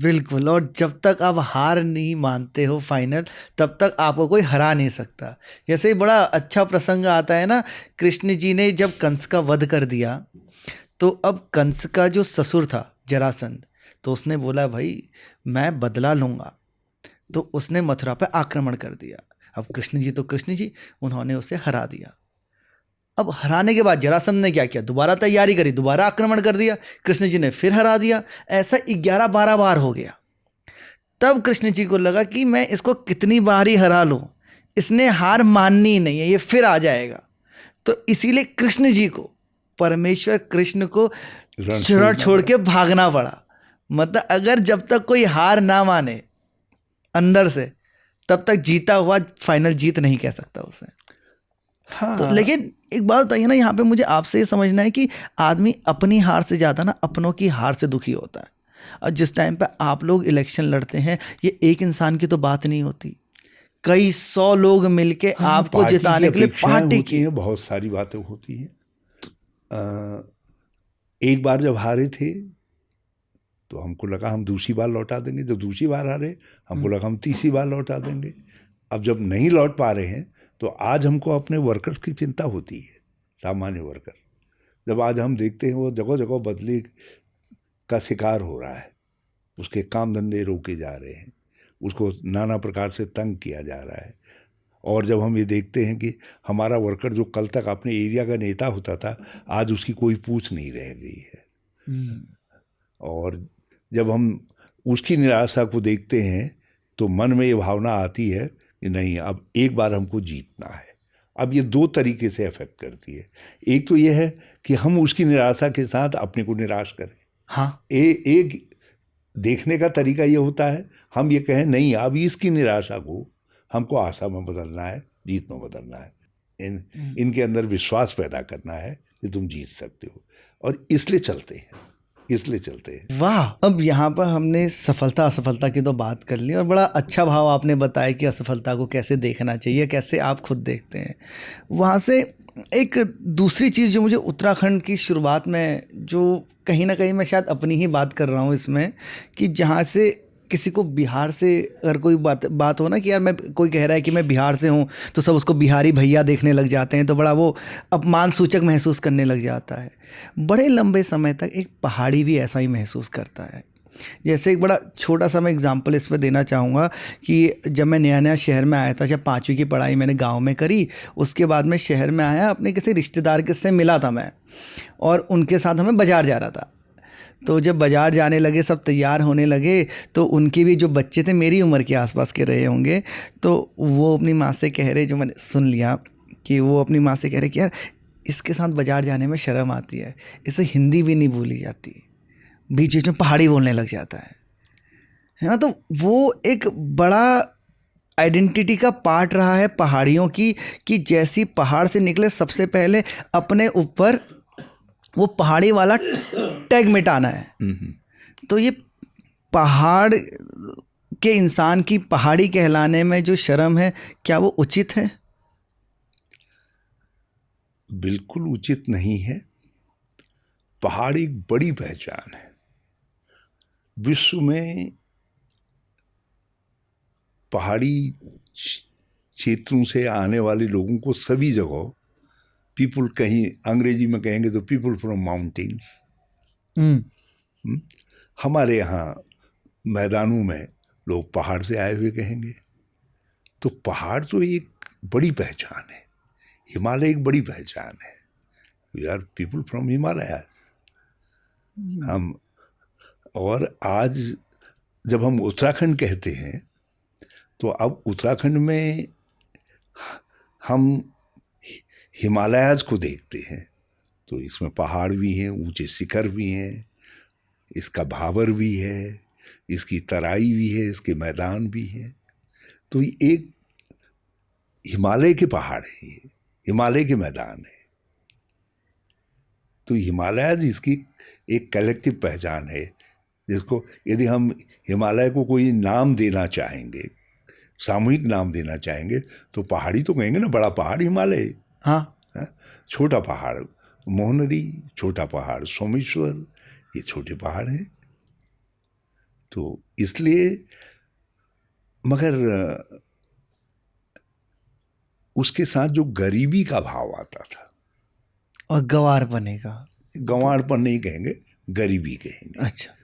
बिल्कुल। और जब तक आप हार नहीं मानते हो फाइनल, तब तक आपको कोई हरा नहीं सकता। जैसे ही बड़ा अच्छा प्रसंग आता है ना, कृष्ण जी ने जब कंस का वध कर दिया, तो अब कंस का जो ससुर था जरासंध, तो उसने बोला भाई मैं बदला लूँगा, तो उसने मथुरा पर आक्रमण कर दिया। अब कृष्ण जी तो कृष्ण जी, उन्होंने उसे हरा दिया। अब हराने के बाद जरासंध ने क्या किया, दोबारा तैयारी करी, दोबारा आक्रमण कर दिया, कृष्ण जी ने फिर हरा दिया। ऐसा 11-12 बार हो गया। तब कृष्ण जी को लगा कि मैं इसको कितनी बार ही हरा लूं, इसने हार माननी ही नहीं है, ये फिर आ जाएगा। तो इसीलिए कृष्ण जी को, परमेश्वर कृष्ण को रण छोड़ के भागना पड़ा। मतलब अगर जब तक कोई हार ना माने अंदर से, तब तक जीता हुआ फाइनल जीत नहीं कह सकता उसे। हाँ। तो लेकिन एक बात बताइए ना, यहाँ पे मुझे आपसे ये समझना है कि आदमी अपनी हार से ज़्यादा ना अपनों की हार से दुखी होता है। और जिस टाइम पे आप लोग इलेक्शन लड़ते हैं, ये एक इंसान की तो बात नहीं होती, कई 100 लोग मिलके आपको जिताने के लिए पार्टी की बहुत सारी बातें होती हैं। एक बार जब हारे थे तो हमको लगा हम दूसरी बार लौटा देंगे, जब दूसरी बार हारे हमको लगा हम तीसरी बार लौटा देंगे। अब जब नहीं लौट पा रहे हैं तो आज हमको अपने वर्कर्स की चिंता होती है, सामान्य वर्कर। जब आज हम देखते हैं वो जगह जगह बदली का शिकार हो रहा है, उसके काम धंधे रोके जा रहे हैं, उसको नाना प्रकार से तंग किया जा रहा है। और जब हम ये देखते हैं कि हमारा वर्कर जो कल तक अपने एरिया का नेता होता था, आज उसकी कोई पूछ नहीं रह गई है। और जब हम उसकी निराशा को देखते हैं तो मन में ये भावना आती है कि नहीं, अब एक बार हमको जीतना है। अब ये 2 तरीके से अफेक्ट करती है। एक तो ये है कि हम उसकी निराशा के साथ अपने को निराश करें। हाँ। एक देखने का तरीका ये होता है, हम ये कहें नहीं, अब इसकी निराशा को हमको आशा में बदलना है, जीत में बदलना है। इनके अंदर विश्वास पैदा करना है कि तुम जीत सकते हो, और इसलिए चलते हैं। वाह। अब यहाँ पर हमने सफलता असफलता की तो बात कर ली, और बड़ा अच्छा भाव आपने बताया कि असफलता को कैसे देखना चाहिए, कैसे आप खुद देखते हैं। वहाँ से एक दूसरी चीज़ जो मुझे उत्तराखंड की शुरुआत में, जो कहीं ना कहीं मैं शायद अपनी ही बात कर रहा हूँ इसमें, कि जहाँ से किसी को बिहार से अगर कोई बात हो ना कि यार मैं, कोई कह रहा है कि मैं बिहार से हूँ, तो सब उसको बिहारी भैया देखने लग जाते हैं, तो बड़ा वो अपमान सूचक महसूस करने लग जाता है। बड़े लंबे समय तक एक पहाड़ी भी ऐसा ही महसूस करता है। जैसे एक बड़ा छोटा सा मैं एग्जांपल इस पर देना चाहूँगा कि जब मैं नया नया शहर में आया था, जब 5वीं की पढ़ाई मैंने गांव में करी, उसके बाद मैं शहर में आया, अपने किसी रिश्तेदार के से मिला था मैं, और उनके साथ हमें बाज़ार जा रहा था। तो जब बाज़ार जाने लगे, सब तैयार होने लगे, तो उनके भी जो बच्चे थे मेरी उम्र के आसपास के रहे होंगे, तो वो अपनी माँ से कह रहे, जो मैंने सुन लिया कि वो अपनी माँ से कह रहे कि यार इसके साथ बाज़ार जाने में शर्म आती है, इसे हिंदी भी नहीं बोली जाती, बीच बीच में पहाड़ी बोलने लग जाता है ना। तो वो एक बड़ा आइडेंटिटी का पार्ट रहा है पहाड़ियों की, कि जैसी पहाड़ से निकले सबसे पहले अपने ऊपर वो पहाड़ी वाला टैग मिटाना है। तो ये पहाड़ के इंसान की पहाड़ी कहलाने में जो शर्म है, क्या वो उचित है? बिल्कुल उचित नहीं है। पहाड़ एक बड़ी पहचान है। विश्व में पहाड़ी क्षेत्रों से आने वाले लोगों को सभी जगह पीपुल, कहीं अंग्रेजी में कहेंगे तो पीपुल फ्रॉम माउंटेन्स, हमारे यहाँ मैदानों में लोग पहाड़ से आए हुए कहेंगे। तो पहाड़ तो एक बड़ी पहचान है, हिमालय एक बड़ी पहचान है। We are people from Himalaya हम। और आज जब हम उत्तराखंड कहते हैं तो अब उत्तराखंड में हम हिमालयाज को देखते हैं, तो इसमें पहाड़ भी हैं, ऊंचे शिखर भी हैं, इसका भाबर भी है, इसकी तराई भी है, इसके मैदान भी हैं। तो ये एक हिमालय के पहाड़ है, ये हिमालय के मैदान है। तो हिमालयाज इसकी एक कलेक्टिव पहचान है, जिसको यदि हम हिमालय को कोई नाम देना चाहेंगे, सामूहिक नाम देना चाहेंगे, तो पहाड़ी तो कहेंगे ना, बड़ा पहाड़ हिमालय। हाँ, छोटा पहाड़ मोहनरी, छोटा पहाड़ सोमेश्वर, ये छोटे पहाड़ हैं। तो इसलिए, मगर उसके साथ जो गरीबी का भाव आता था, और गंवार बनेगा, गंवारपन नहीं कहेंगे, गरीबी कहेंगे। अच्छा,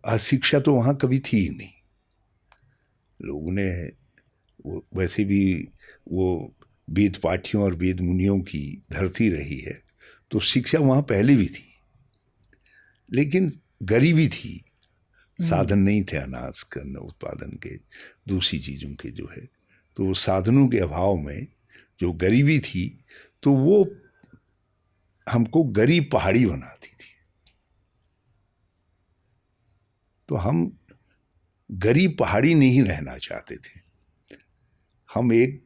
अशिक्षा तो वहाँ कभी थी ही नहीं। लोगों ने वैसे भी वो वेद पाठियों और वेद मुनियों की धरती रही है, तो शिक्षा वहाँ पहले भी थी, लेकिन गरीबी थी, साधन नहीं थे अनाज करने उत्पादन के, दूसरी चीज़ों के जो है। तो साधनों के अभाव में जो गरीबी थी, तो वो हमको गरीब पहाड़ी बनाती थी। तो हम गरीब पहाड़ी नहीं रहना चाहते थे, हम एक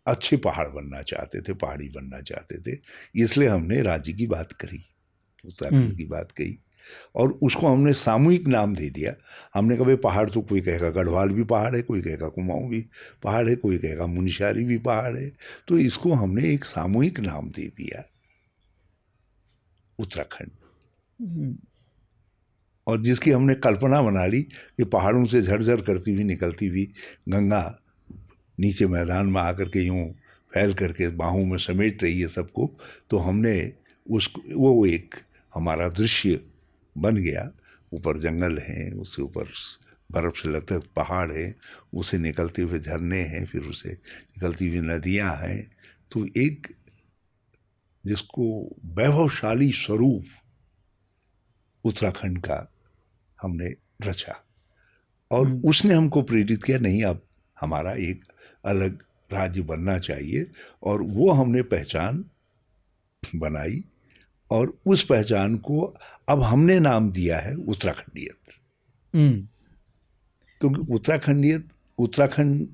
अच्छे पहाड़ बनना चाहते थे, पहाड़ी बनना चाहते थे। इसलिए हमने राज्य की बात करी, उत्तराखंड की बात कही, और उसको हमने सामूहिक नाम दे दिया। हमने कहा पहाड़ तो कोई कहेगा गढ़वाल भी पहाड़ है, कोई कहेगा कुमाऊं भी पहाड़ है, कोई कहेगा मुनिशारी भी पहाड़ है। तो इसको हमने एक सामूहिक नाम दे दिया, उत्तराखंड। और जिसकी हमने कल्पना बना ली कि पहाड़ों से झरझर करती हुई निकलती हुई गंगा नीचे मैदान में आकर के यूँ फैल करके बाहों में समेट रही है सबको। तो हमने उसको, वो एक हमारा दृश्य बन गया। ऊपर जंगल हैं, उसके ऊपर बर्फ से लदे पहाड़ है, उसे निकलते हुए झरने हैं, फिर उसे निकलती हुई नदियाँ हैं। तो एक जिसको वैभवशाली स्वरूप उत्तराखंड का हमने रचा, और उसने हमको प्रेरित किया, नहीं अब हमारा एक अलग राज्य बनना चाहिए। और वो हमने पहचान बनाई, और उस पहचान को अब हमने नाम दिया है उत्तराखंडियत। क्योंकि उत्तराखंड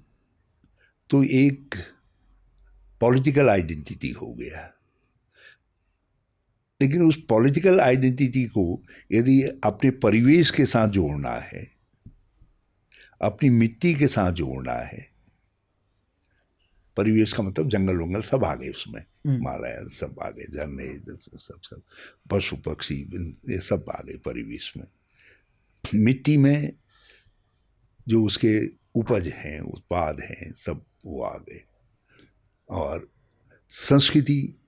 तो एक पॉलिटिकल आइडेंटिटी हो गया, लेकिन उस पॉलिटिकल आइडेंटिटी को यदि अपने परिवेश के साथ जोड़ना है, अपनी मिट्टी के साथ जोड़ना है, परिवेश का मतलब जंगल वंगल सब आ गए उसमें, हिमालय सब आ गए, झरने सब पशु पक्षी ये सब आ गए परिवेश में। मिट्टी में जो उसके उपज हैं, उत्पाद हैं, सब वो आ गए। और संस्कृति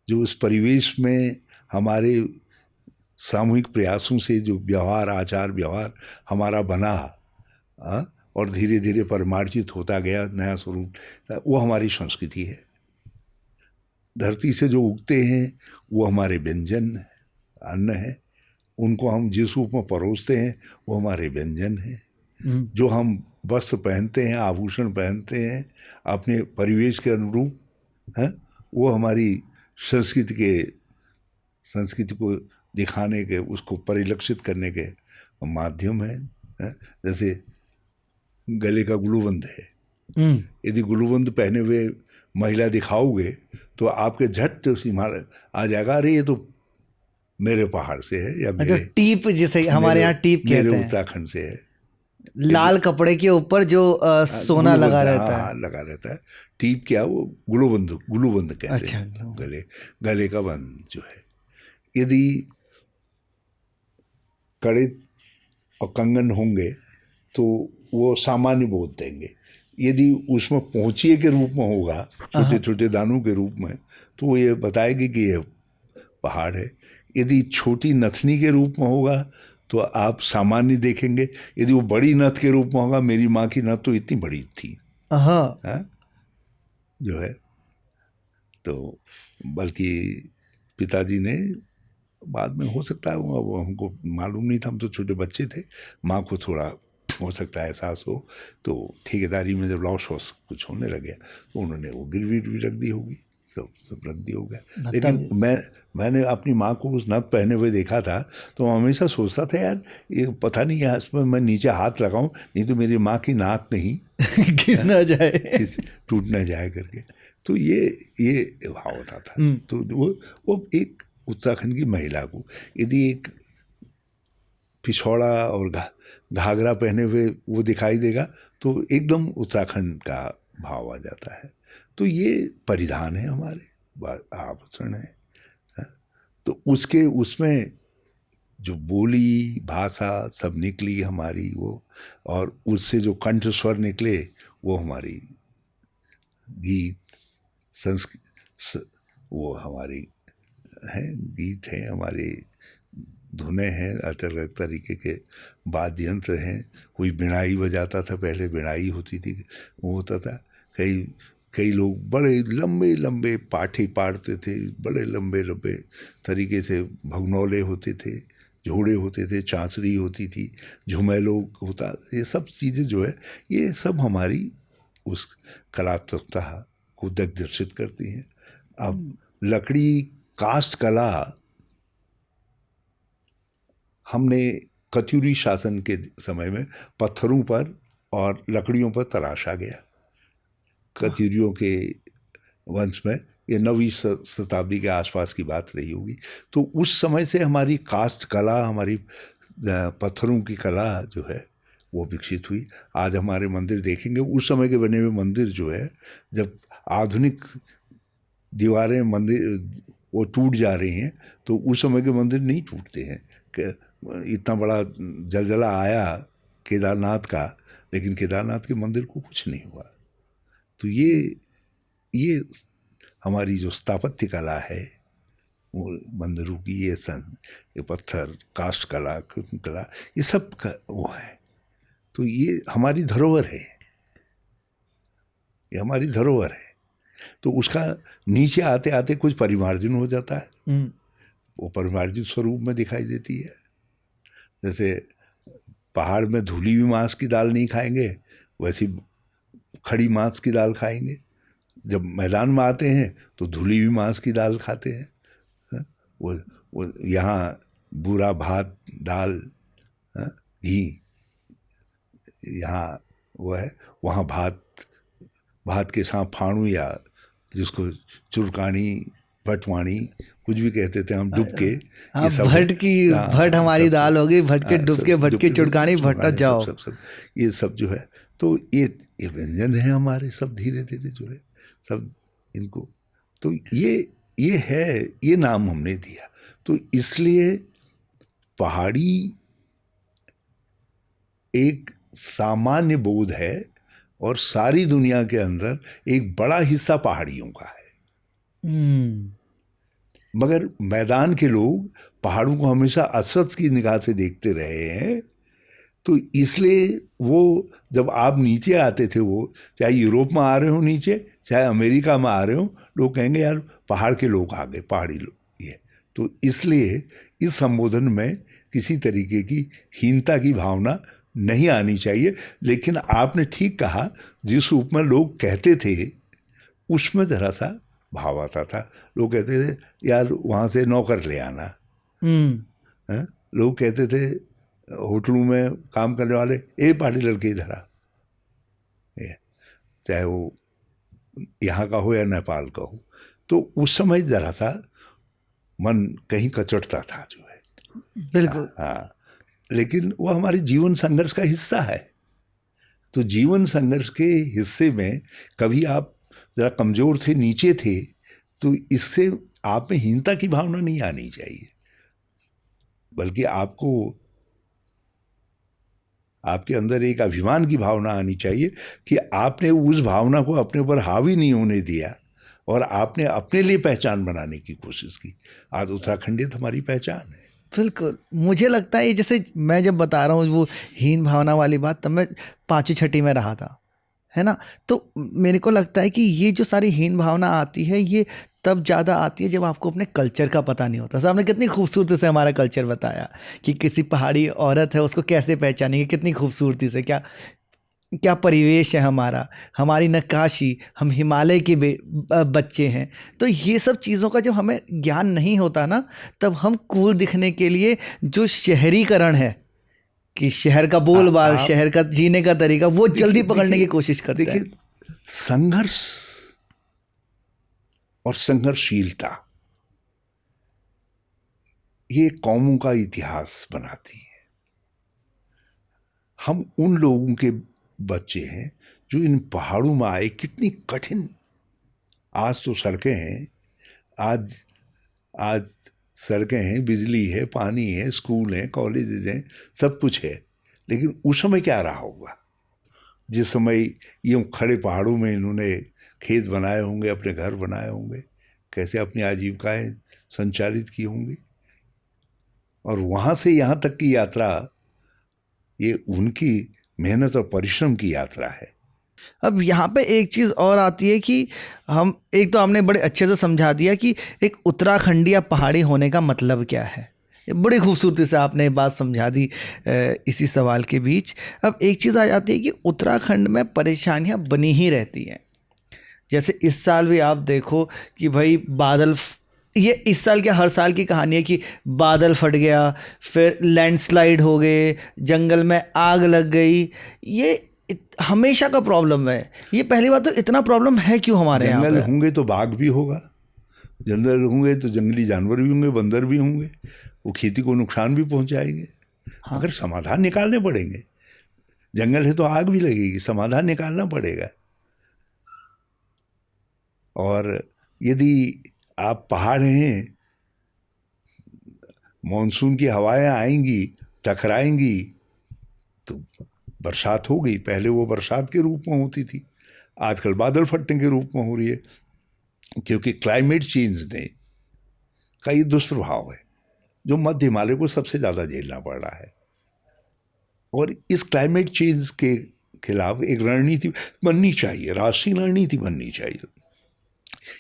जो उस परिवेश में हमारे सामूहिक प्रयासों से जो व्यवहार, आचार व्यवहार हमारा बना और धीरे धीरे परिमार्जित होता गया, नया स्वरूप, वो हमारी संस्कृति है। धरती से जो उगते हैं वो हमारे व्यंजन अन्न है, उनको हम जिस रूप में परोसते हैं वो हमारे व्यंजन हैं। जो हम वस्त्र पहनते हैं, आभूषण पहनते हैं अपने परिवेश के अनुरूप, वो हमारी संस्कृति को दिखाने के, उसको परिलक्षित करने के माध्यम है। जैसे गले का गुलूबंद है, यदि गुलूबंद पहने हुए महिला दिखाओगे तो आपके झट हिमालय आ जाएगा, अरे ये तो मेरे पहाड़ से है, या मेरे टीप, जिसे हमारे यहाँ टीप कहते हैं, मेरे उत्तराखंड से है। लाल कपड़े के ऊपर जो सोना लगा रहता है। लगा रहता है। टीप क्या, वो गुलूबंद कहते अच्छा, हैं, गले का बंद जो है। यदि कड़े और कंगन होंगे तो वो सामान्य बोध देंगे। यदि उसमें पोंचिए के रूप में होगा, छोटे छोटे दानों के रूप में, तो वो ये बताएगी कि ये पहाड़ है। यदि छोटी नथनी के रूप में होगा तो आप सामान्य देखेंगे। यदि वो बड़ी नथ के रूप में होगा, मेरी माँ की नथ तो इतनी बड़ी थी जो है। तो बल्कि पिताजी ने बाद में, हो सकता है वो हमको मालूम नहीं था, हम तो छोटे बच्चे थे, माँ को थोड़ा हो सकता है एहसास हो, तो ठेकेदारी में जब लॉस कुछ होने लगे तो उन्होंने वो गिरवी रख दी होगी, सब रख दी होगा। लेकिन मैंने अपनी माँ को उस नथ पहने हुए देखा था, तो हमेशा सोचता था यार ये पता नहीं है, इसमें मैं नीचे हाथ लगाऊं नहीं तो मेरी माँ की नाक कहीं गिर ना जाए, टूट ना जाए करके। तो ये भाव होता था। तो वो एक उत्तराखंड की महिला को यदि एक पिछौड़ा और घाघरा पहने हुए वो दिखाई देगा तो एकदम उत्तराखंड का भाव आ जाता है। तो ये परिधान है हमारे, आभूषण है। तो उसमें जो बोली भाषा सब निकली हमारी वो, और उससे जो कंठ स्वर निकले वो हमारी गीत वो हमारी है, गीत है हमारे, धुनें हैं, अलग अलग तरीके के वाद्य यंत्र हैं। कोई बिनाई बजाता था, पहले बिनाई होती थी, वो होता था। कई लोग बड़े लंबे लंबे पाठे पाड़ते थे, बड़े लंबे लंबे तरीके से भगनौले होते थे, झोड़े होते थे, चांचरी होती थी, झुमेलो होता। ये सब चीज़ें जो है ये सब हमारी उस कलात्मकता को दिग्दर्शित करती हैं। अब लकड़ी कास्ट कला हमने कत्यूरी शासन के समय में पत्थरों पर और लकड़ियों पर तराशा गया। कत्यूरियों के वंश में, ये 9वीं शताब्दी के आसपास की बात रही होगी। तो उस समय से हमारी कास्ट कला, हमारी पत्थरों की कला जो है वो विकसित हुई। आज हमारे मंदिर देखेंगे, उस समय के बने हुए मंदिर जो है, जब आधुनिक दीवारें मंदिर वो टूट जा रही हैं, तो उस समय के मंदिर नहीं टूटते हैं। इतना बड़ा जलजला आया केदारनाथ का, लेकिन केदारनाथ के मंदिर को कुछ नहीं हुआ। तो ये हमारी जो स्थापत्य कला है वो मंदिरों की, ये पत्थर कास्ट कला ये सब वो है। तो ये हमारी धरोहर है, ये हमारी धरोहर है। तो उसका नीचे आते आते कुछ परिमार्जन हो जाता है, वो परिमार्जित स्वरूप में दिखाई देती है। जैसे पहाड़ में धुली हुई मांस की दाल नहीं खाएंगे, वैसी खड़ी मांस की दाल खाएंगे। जब मैदान में आते हैं तो धुली हुई मांस की दाल खाते हैं। वो यहाँ बुरा भात दाल घी, यहाँ वो है, वहाँ भात के साथ फाणू, या जिसको चुरकानी भटवाणी कुछ भी कहते थे हम, डुबके। हाँ, भट हमारी दाल होगी, भटके डुबके, भटके चुरकानी, भट्टा जाओ, सब ये सब जो है। तो ये व्यंजन है हमारे, सब धीरे धीरे जो है सब इनको, तो ये है, ये नाम हमने दिया। तो इसलिए पहाड़ी एक सामान्य बोध है, और सारी दुनिया के अंदर एक बड़ा हिस्सा पहाड़ियों का है। मगर मैदान के लोग पहाड़ों को हमेशा असत की निगाह से देखते रहे हैं। तो इसलिए वो जब आप नीचे आते थे, वो चाहे यूरोप में आ रहे हो नीचे, चाहे अमेरिका में आ रहे हो, लोग कहेंगे यार पहाड़ के लोग आ गए, पहाड़ी लोग ये। तो इसलिए इस संबोधन में किसी तरीके की हीनता की भावना नहीं आनी चाहिए। लेकिन आपने ठीक कहा, जिस रूप में लोग कहते थे उसमें जरा सा भाव आता था। लोग कहते थे यार वहाँ से नौकर ले आना, लोग कहते थे होटलों में काम करने वाले, ए पहाड़ी लड़के इधर आ, चाहे वो यहाँ का हो या नेपाल का हो। तो उस समय जरा सा मन कहीं कचटता था जो है, बिल्कुल। हाँ, लेकिन वो हमारे जीवन संघर्ष का हिस्सा है। तो जीवन संघर्ष के हिस्से में कभी आप ज़रा कमज़ोर थे, नीचे थे, तो इससे आप में हीनता की भावना नहीं आनी चाहिए, बल्कि आपको आपके अंदर एक अभिमान की भावना आनी चाहिए कि आपने उस भावना को अपने ऊपर हावी नहीं होने दिया और आपने अपने लिए पहचान बनाने की कोशिश की। आज उत्तराखंडियत हमारी पहचान है। बिल्कुल, मुझे लगता है ये जैसे मैं जब बता रहा हूँ वो हीन भावना वाली बात, तब मैं 5वीं छठी में रहा था, है ना। तो मेरे को लगता है कि ये जो सारी हीन भावना आती है ये तब ज़्यादा आती है जब आपको अपने कल्चर का पता नहीं होता। साहब ने कितनी खूबसूरती से हमारा कल्चर बताया कि किसी पहाड़ी औरत है उसको कैसे पहचानेंगे, कितनी खूबसूरती से, क्या क्या परिवेश है हमारा, हमारी नक्काशी, हम हिमालय के बच्चे हैं। तो ये सब चीज़ों का जब हमें ज्ञान नहीं होता ना, तब हम कूल दिखने के लिए जो शहरीकरण है कि शहर का बोलबाल, शहर का जीने का तरीका, वो जल्दी पकड़ने की कोशिश करते हैं। देखिए, संघर्ष और संघर्षशीलता ये कौमों का इतिहास बनाती है। हम उन लोगों के बच्चे हैं जो इन पहाड़ों में आए, कितनी कठिन। आज तो सड़कें हैं, आज सड़कें हैं, बिजली है, पानी है, स्कूल हैं, कॉलेजेस हैं, सब कुछ है। लेकिन उस समय क्या रहा होगा जिस समय यूँ खड़े पहाड़ों में इन्होंने खेत बनाए होंगे, अपने घर बनाए होंगे, कैसे अपनी आजीविकाएं संचालित की होंगी। और वहाँ से यहाँ तक की यात्रा ये उनकी मेहनत और परिश्रम की यात्रा है। अब यहाँ पे एक चीज़ और आती है कि हम, एक तो आपने बड़े अच्छे से समझा दिया कि एक उत्तराखंडी या पहाड़ी होने का मतलब क्या है, ये बड़ी खूबसूरती से आपने बात समझा दी इसी सवाल के बीच। अब एक चीज़ आ जाती है कि उत्तराखंड में परेशानियाँ बनी ही रहती हैं। जैसे इस साल भी आप देखो कि भाई बादल, ये इस साल क्या हर साल की कहानी है कि बादल फट गया, फिर लैंडस्लाइड हो गए, जंगल में आग लग गई। ये हमेशा का प्रॉब्लम है। ये पहली बात तो इतना प्रॉब्लम है क्यों हमारे यहाँ पे? जंगल होंगे तो बाघ भी होगा, जंगल होंगे तो जंगली जानवर भी होंगे, बंदर भी होंगे, वो खेती को नुकसान भी पहुंचाएंगे। हाँ। मगर समाधान निकालने पड़ेंगे। जंगल है तो आग भी लगेगी, समाधान निकालना पड़ेगा। और यदि आप पहाड़ हैं, मॉनसून की हवाएं आएंगी, टकराएंगी, तो बरसात हो गई। पहले वो बरसात के रूप में होती थी, आजकल बादल फटने के रूप में हो रही है, क्योंकि क्लाइमेट चेंज ने का ये दुष्प्रभाव है जो मध्य हिमालय को सबसे ज़्यादा झेलना पड़ रहा है। और इस क्लाइमेट चेंज के खिलाफ एक रणनीति बननी चाहिए, राष्ट्रीय रणनीति बननी चाहिए।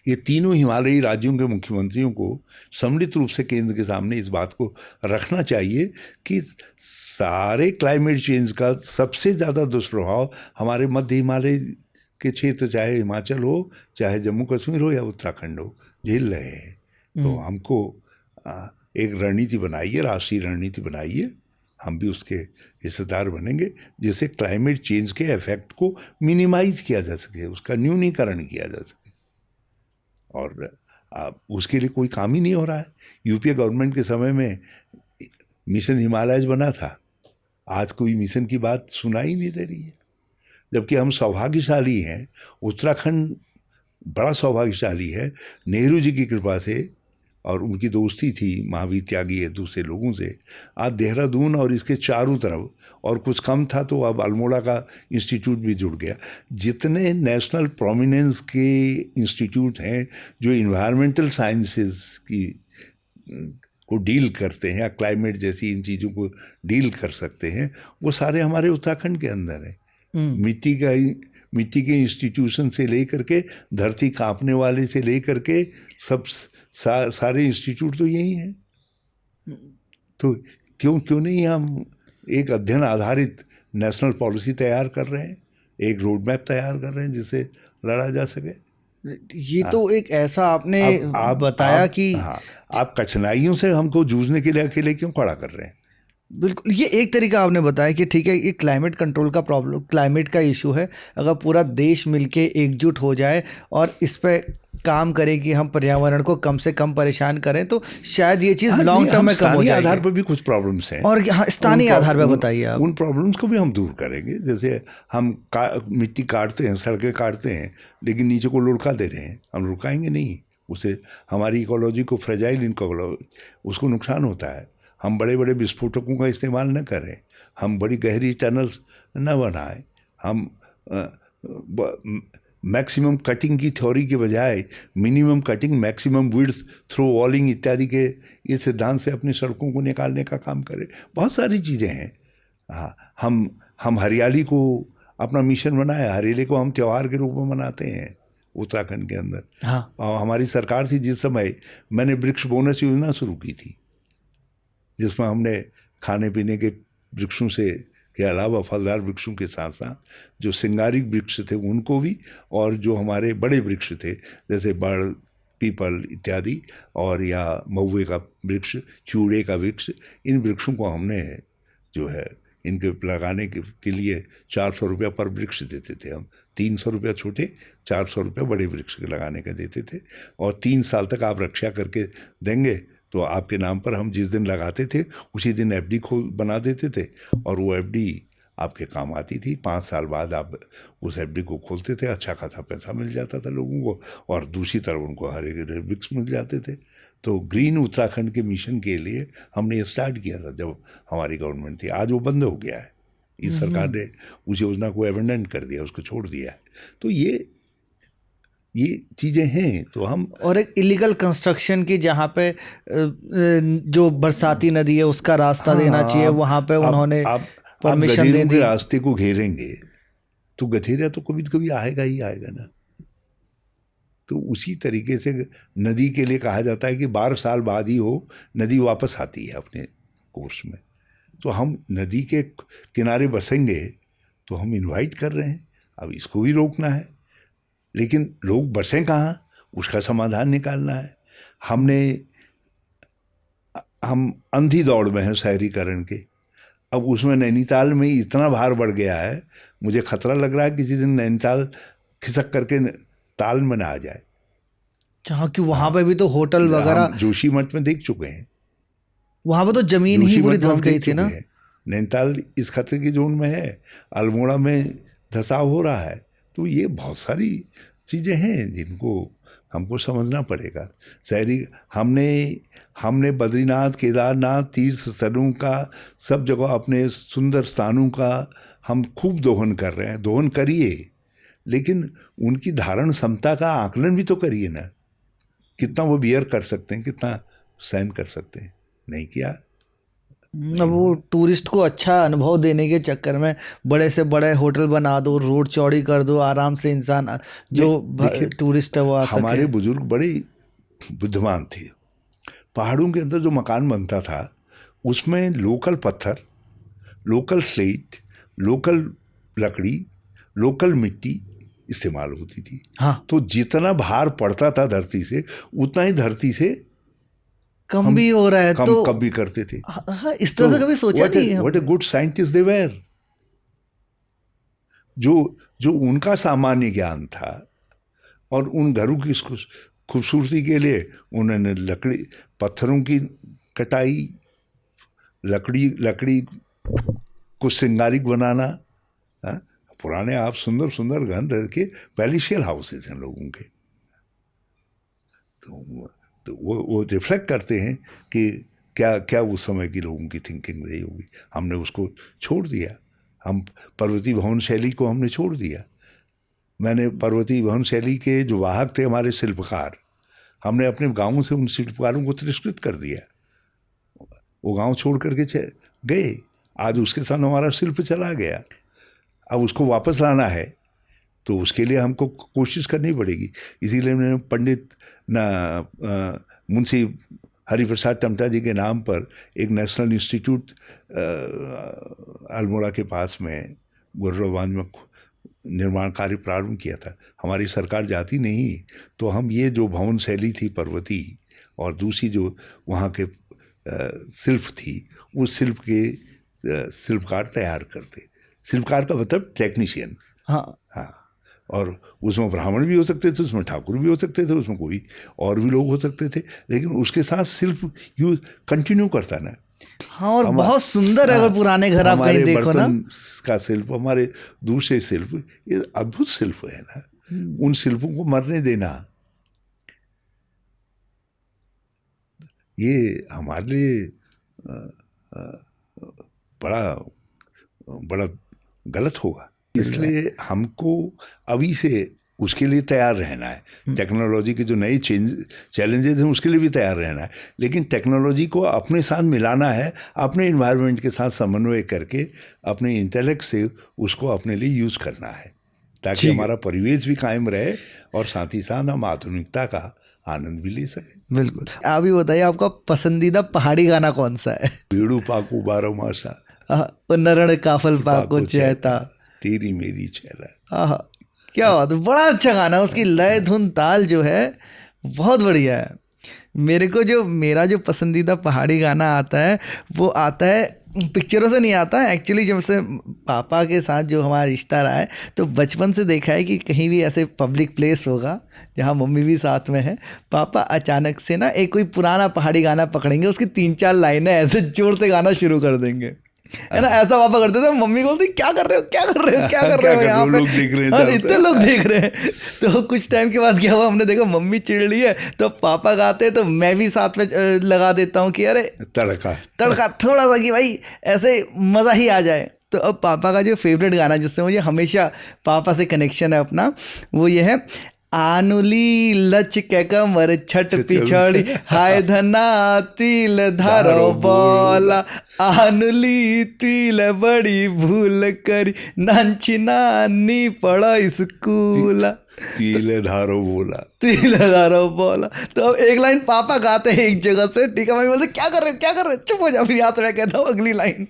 ये तीनों हिमालयी राज्यों के मुख्यमंत्रियों को सम्मिलित रूप से केंद्र के सामने इस बात को रखना चाहिए कि सारे क्लाइमेट चेंज का सबसे ज़्यादा दुष्प्रभाव हमारे मध्य हिमालय के क्षेत्र, चाहे हिमाचल हो, चाहे जम्मू कश्मीर हो या उत्तराखंड हो, झेल रहे हैं। तो हमको एक रणनीति बनाइए, राष्ट्रीय रणनीति बनाइए, हम भी उसके हिस्सेदार बनेंगे, जिससे क्लाइमेट चेंज के इफेक्ट को मिनिमाइज किया जा सके, उसका न्यूनीकरण किया जा सके। और उसके लिए कोई काम ही नहीं हो रहा है। यूपीए गवर्नमेंट के समय में मिशन हिमालयज बना था, आज कोई मिशन की बात सुनाई नहीं दे रही है। जबकि हम सौभाग्यशाली हैं, उत्तराखंड बड़ा सौभाग्यशाली है। नेहरू जी की कृपा से और उनकी दोस्ती थी महावीर त्यागी है दूसरे लोगों से, आज देहरादून और इसके चारों तरफ, और कुछ कम था तो अब अल्मोड़ा का इंस्टीट्यूट भी जुड़ गया। जितने नेशनल प्रोमिनेंस के इंस्टीट्यूट हैं जो इन्वायरमेंटल साइंसेस की को डील करते हैं या क्लाइमेट जैसी इन चीज़ों को डील कर सकते हैं, वो सारे हमारे उत्तराखंड के अंदर है। मिट्टी के इंस्टीट्यूशन से लेकर के धरती कांपने वाले से लेकर के सब सारे इंस्टीट्यूट तो यही हैं। तो क्यों नहीं हम एक अध्ययन आधारित नेशनल पॉलिसी तैयार कर रहे हैं, एक रोड मैप तैयार कर रहे हैं जिससे लड़ा जा सके। ये तो एक ऐसा आपने आप बताया कि आप कठिनाइयों से हमको जूझने के लिए अकेले क्यों खड़ा कर रहे हैं। बिल्कुल, ये एक तरीका आपने बताया कि ठीक है, ये क्लाइमेट कंट्रोल का प्रॉब्लम, क्लाइमेट का इशू है। अगर पूरा देश मिलके एकजुट हो जाए और इस पे काम करें कि हम पर्यावरण को कम से कम परेशान करें, तो शायद ये चीज़ हाँ, लॉन्ग टर्म में कम हो स्थानीय आधार जाएगी। पर भी कुछ प्रॉब्लम्स हैं, और हाँ, स्थानीय आधार पर बताइए आप। उन प्रॉब्लम्स को भी हम दूर करेंगे। जैसे हम मिट्टी काटते हैं, सड़कें काटते हैं, लेकिन नीचे को लुढ़का दे रहे हैं, हम लुढ़काएंगे नहीं, उससे हमारी इकोलॉजी को, फ्रेजाइल इकोलॉजी, उसको नुकसान होता है। हम बड़े बड़े विस्फोटकों का इस्तेमाल न करें, हम बड़ी गहरी टनल्स न बनाएं, हम मैक्सिमम कटिंग की थ्योरी के बजाय minimum cutting maximum width through walling इत्यादि के ये सिद्धांत से अपनी सड़कों को निकालने का काम करें। बहुत सारी चीज़ें हैं। हाँ, हम हरियाली को अपना मिशन बनाए, हरियाली को हम त्यौहार के रूप में मनाते हैं उत्तराखंड के अंदर। हाँ, और हमारी सरकार थी जिस समय, मैंने वृक्ष बोनस योजना शुरू की थी, जिसमें हमने खाने पीने के वृक्षों से के अलावा फलदार वृक्षों के साथ साथ जो श्रृंगारिक वृक्ष थे उनको भी, और जो हमारे बड़े वृक्ष थे जैसे बड़, पीपल इत्यादि, और या महुए का वृक्ष, चूड़े का वृक्ष, इन वृक्षों को हमने जो है इनके लगाने के लिए 400 रुपया पर वृक्ष देते थे हम। 300 रुपया छोटे, 400 रुपया बड़े वृक्ष के लगाने का देते थे। और 3 साल तक आप रक्षा करके देंगे तो आपके नाम पर हम जिस दिन लगाते थे उसी दिन एफडी बना देते थे, और वो एफडी आपके काम आती थी। 5 साल बाद आप उस एफडी को खोलते थे, अच्छा खासा पैसा मिल जाता था लोगों को, और दूसरी तरफ उनको हरे वृक्ष मिल जाते थे। तो ग्रीन उत्तराखंड के मिशन के लिए हमने ये स्टार्ट किया था जब हमारी गवर्नमेंट थी। आज वो बंद हो गया है, इस सरकार ने उस योजना को एबेंडन कर दिया, उसको छोड़ दिया है। तो ये चीज़ें हैं। तो हम, और एक इलीगल कंस्ट्रक्शन की, जहाँ पे जो बरसाती नदी है उसका रास्ता देना चाहिए, वहाँ पे उन्होंने परमिशन दे दी। रास्ते को घेरेंगे तो गधेरा तो कभी कभी आएगा ही आएगा ना। तो उसी तरीके से नदी के लिए कहा जाता है कि 12 साल बाद ही हो नदी वापस आती है अपने कोर्स में। तो हम नदी के किनारे बसेंगे तो हम इनवाइट कर रहे हैं, अब इसको भी रोकना है, लेकिन लोग बसें कहाँ, उसका समाधान निकालना है। हम अंधी दौड़ में हैं शहरीकरण के। अब उसमें नैनीताल में इतना भार बढ़ गया है, मुझे खतरा लग रहा है किसी दिन नैनीताल खिसक करके ताल में ना आ जाए। जहाँ कि वहाँ पे भी तो होटल वगैरह, जोशीमठ में देख चुके हैं, वहाँ पे तो जमीन ही पूरी धंस गई थी ना। नैनीताल इस खतरे की जोन में है, अल्मोड़ा में धसाव हो रहा है। तो ये बहुत सारी चीज़ें हैं जिनको हमको समझना पड़ेगा। शहरी हमने बद्रीनाथ, केदारनाथ, तीर्थ स्थलों का, सब जगह अपने सुंदर स्थानों का हम खूब दोहन कर रहे हैं। दोहन करिए, लेकिन उनकी धारण क्षमता का आकलन भी तो करिए ना, कितना वो बियर कर सकते हैं, कितना सहन कर सकते हैं। नहीं किया। अब वो टूरिस्ट को अच्छा अनुभव देने के चक्कर में बड़े से बड़े होटल बना दो, रोड चौड़ी कर दो, आराम से इंसान जो टूरिस्ट है वो आ सके। हमारे बुजुर्ग बड़े बुद्धिमान थे। पहाड़ों के अंदर जो मकान बनता था उसमें लोकल पत्थर, लोकल स्लेट, लोकल लकड़ी, लोकल मिट्टी इस्तेमाल होती थी। हाँ, तो जितना भार पड़ता था धरती से, उतना ही धरती से कम भी हो रहा है, तो कम भी करते थे। हाँ, इस तरह से कभी सोचा नहीं। What a good scientist they were. जो उनका सामान्य ज्ञान था, और उन घरों की खूबसूरती के लिए उन्होंने लकड़ी, पत्थरों की कटाई, लकड़ी को श्रृंगारिक बनाना। पुराने आप सुंदर सुंदर घर के पैलेशियल हाउसेज हैं लोगों के। तो वो रिफ्लेक्ट करते हैं कि क्या उस समय की लोगों की थिंकिंग रही होगी। हमने उसको छोड़ दिया। हम पर्वतीय भवन शैली को हमने छोड़ दिया। मैंने पर्वतीय भवन शैली के जो वाहक थे हमारे शिल्पकार, हमने अपने गाँवों से उन शिल्पकारों को तिरस्कृत कर दिया। वो गांव छोड़ करके गए, आज उसके साथ हमारा शिल्प चला गया। अब उसको वापस लाना है तो उसके लिए हमको कोशिश करनी पड़ेगी। इसीलिए मैंने पंडित मुंशी हरिप्रसाद टमटा जी के नाम पर एक नेशनल इंस्टीट्यूट अल्मोड़ा के पास में गुर्रबांध में निर्माण कार्य प्रारंभ किया था। हमारी सरकार जाती नहीं तो हम ये जो भवन शैली थी पर्वती, और दूसरी जो वहाँ के शिल्प थी, उस शिल्प के शिल्पकार तैयार करते। शिल्पकार का मतलब टेक्नीशियन। हाँ, और उसमें ब्राह्मण भी हो सकते थे, उसमें ठाकुर भी हो सकते थे, उसमें कोई और भी लोग हो सकते थे, लेकिन उसके साथ शिल्प यूज कंटिन्यू करता ना। हाँ, और बहुत सुंदर है, अगर पुराने घर आप कहीं देखो ना, बर्तन का शिल्प, हमारे दूसरे शिल्प, ये अद्भुत शिल्प है ना। उन शिल्पों को मरने देना ये हमारे लिए बड़ा बड़ा गलत होगा। इसलिए हमको अभी से उसके लिए तैयार रहना है। टेक्नोलॉजी के जो नए चैलेंजेस हैं उसके लिए भी तैयार रहना है, लेकिन टेक्नोलॉजी को अपने साथ मिलाना है, अपने इन्वायरमेंट के साथ समन्वय करके अपने इंटेलेक्ट से उसको अपने लिए यूज़ करना है, ताकि हमारा परिवेश भी कायम रहे और साथ ही साथ हम आधुनिकता का आनंद भी ले सकें। बिल्कुल। आप ही बताइए, आपका पसंदीदा पहाड़ी गाना कौन सा है? बेड़ू पाकू बारो मासा, नरण काफल पाको चैता, तेरी मेरी छैला। हाँ, क्या बात है, बड़ा अच्छा गाना, उसकी लय धुन ताल जो है बहुत बढ़िया है। मेरा जो पसंदीदा पहाड़ी गाना आता है वो आता है, पिक्चरों से नहीं आता है एक्चुअली। जब से पापा के साथ जो हमारा रिश्ता रहा है, तो बचपन से देखा है कि कहीं भी ऐसे पब्लिक प्लेस होगा जहाँ मम्मी भी साथ में है, पापा अचानक से ना एक कोई पुराना पहाड़ी गाना पकड़ेंगे, उसकी 3-4 लाइनें ऐसे जोर से गाना शुरू कर देंगे, है ना। ऐसा पापा करते थे, मम्मी बोलती क्या कर रहे हो, क्या कर रहे हो, क्या कर रहे हो यहाँ पे, इतने लोग देख रहे हैं। तो कुछ टाइम के बाद क्या हुआ, हमने देखा मम्मी चिढ़ रही है तो पापा गाते, तो मैं भी साथ में लगा देता हूँ कि अरे तड़का थोड़ा सा, कि भाई ऐसे मज़ा ही आ जाए। तो अब पापा का जो फेवरेट गाना जिससे मुझे हमेशा पापा से कनेक्शन है अपना, वो ये है, आनुली लच के कमर छठ पिछड़ी, हाय धना तिल धारो बोला, आनुली तिल बड़ी भूल करी, नांची नानी पढ़ो स्कूल, तिल धारो बोला। तो अब एक लाइन पापा गाते हैं एक जगह से, ठीक है, मम्मी बोलते क्या कर रहे हो, चुप हो जा। फिर यहाँ से मैं कहता हूँ अगली लाइन,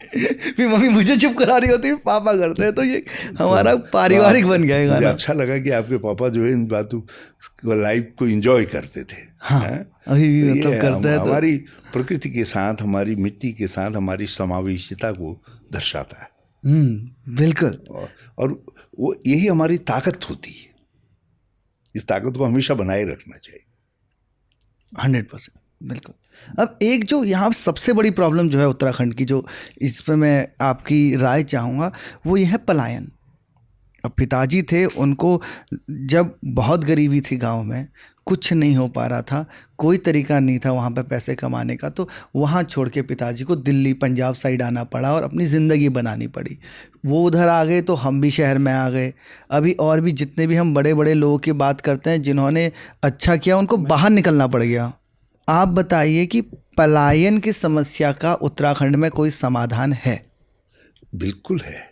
फिर मम्मी मुझे चुप करा रही होती है, पापा करते हैं। तो ये हमारा पारिवारिक बन गया है गाना। मुझे अच्छा लगा कि आपके पापा जो है इन बातों लाइफ को एंजॉय करते थे। हाँ, अभी भी मतलब करते हैं। हमारी प्रकृति के साथ, हमारी मिट्टी के साथ हमारी समावेशिता को दर्शाता है। बिल्कुल। और वो यही हमारी ताकत होती है, इस ताकत को हमेशा बनाए रखना चाहिए। 100% बिल्कुल। अब एक जो यहाँ सबसे बड़ी प्रॉब्लम जो है उत्तराखंड की, जो इस पे मैं आपकी राय चाहूँगा, वो ये है पलायन। अब पिताजी थे, उनको जब बहुत गरीबी थी गांव में, कुछ नहीं हो पा रहा था, कोई तरीका नहीं था वहाँ पे पैसे कमाने का, तो वहाँ छोड़ के पिताजी को दिल्ली पंजाब साइड आना पड़ा और अपनी ज़िंदगी बनानी पड़ी। वो उधर आ गए तो हम भी शहर में आ गए। अभी और भी जितने भी हम बड़े बड़े लोगों की बात करते हैं जिन्होंने अच्छा किया, उनको बाहर निकलना पड़ गया। आप बताइए कि पलायन की समस्या का उत्तराखंड में कोई समाधान है? बिल्कुल है।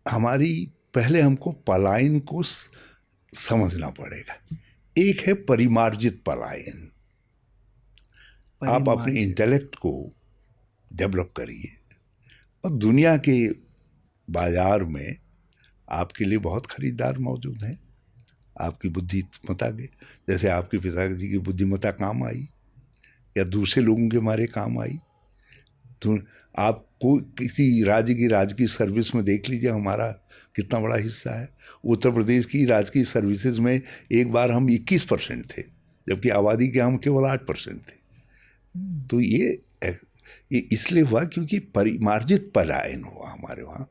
हमारी पहले हमको पलायन को समझना पड़ेगा। एक है परिमार्जित पलायन। आप अपने इंटेलेक्ट को डेवलप करिए और दुनिया के बाजार में आपके लिए बहुत खरीदार मौजूद हैं आपकी बुद्धिमत्ता के। जैसे आपके पिताजी की बुद्धिमत्ता काम आई या दूसरे लोगों के मारे काम आई, तो आपको किसी राज्य की सर्विस में देख लीजिए हमारा कितना बड़ा हिस्सा है। उत्तर प्रदेश की राज्य की सर्विसेज में एक बार हम 21% थे, जबकि आबादी के हम केवल 8% थे। तो ये इसलिए हुआ क्योंकि परिमार्जित पलायन हुआ। हमारे वहाँ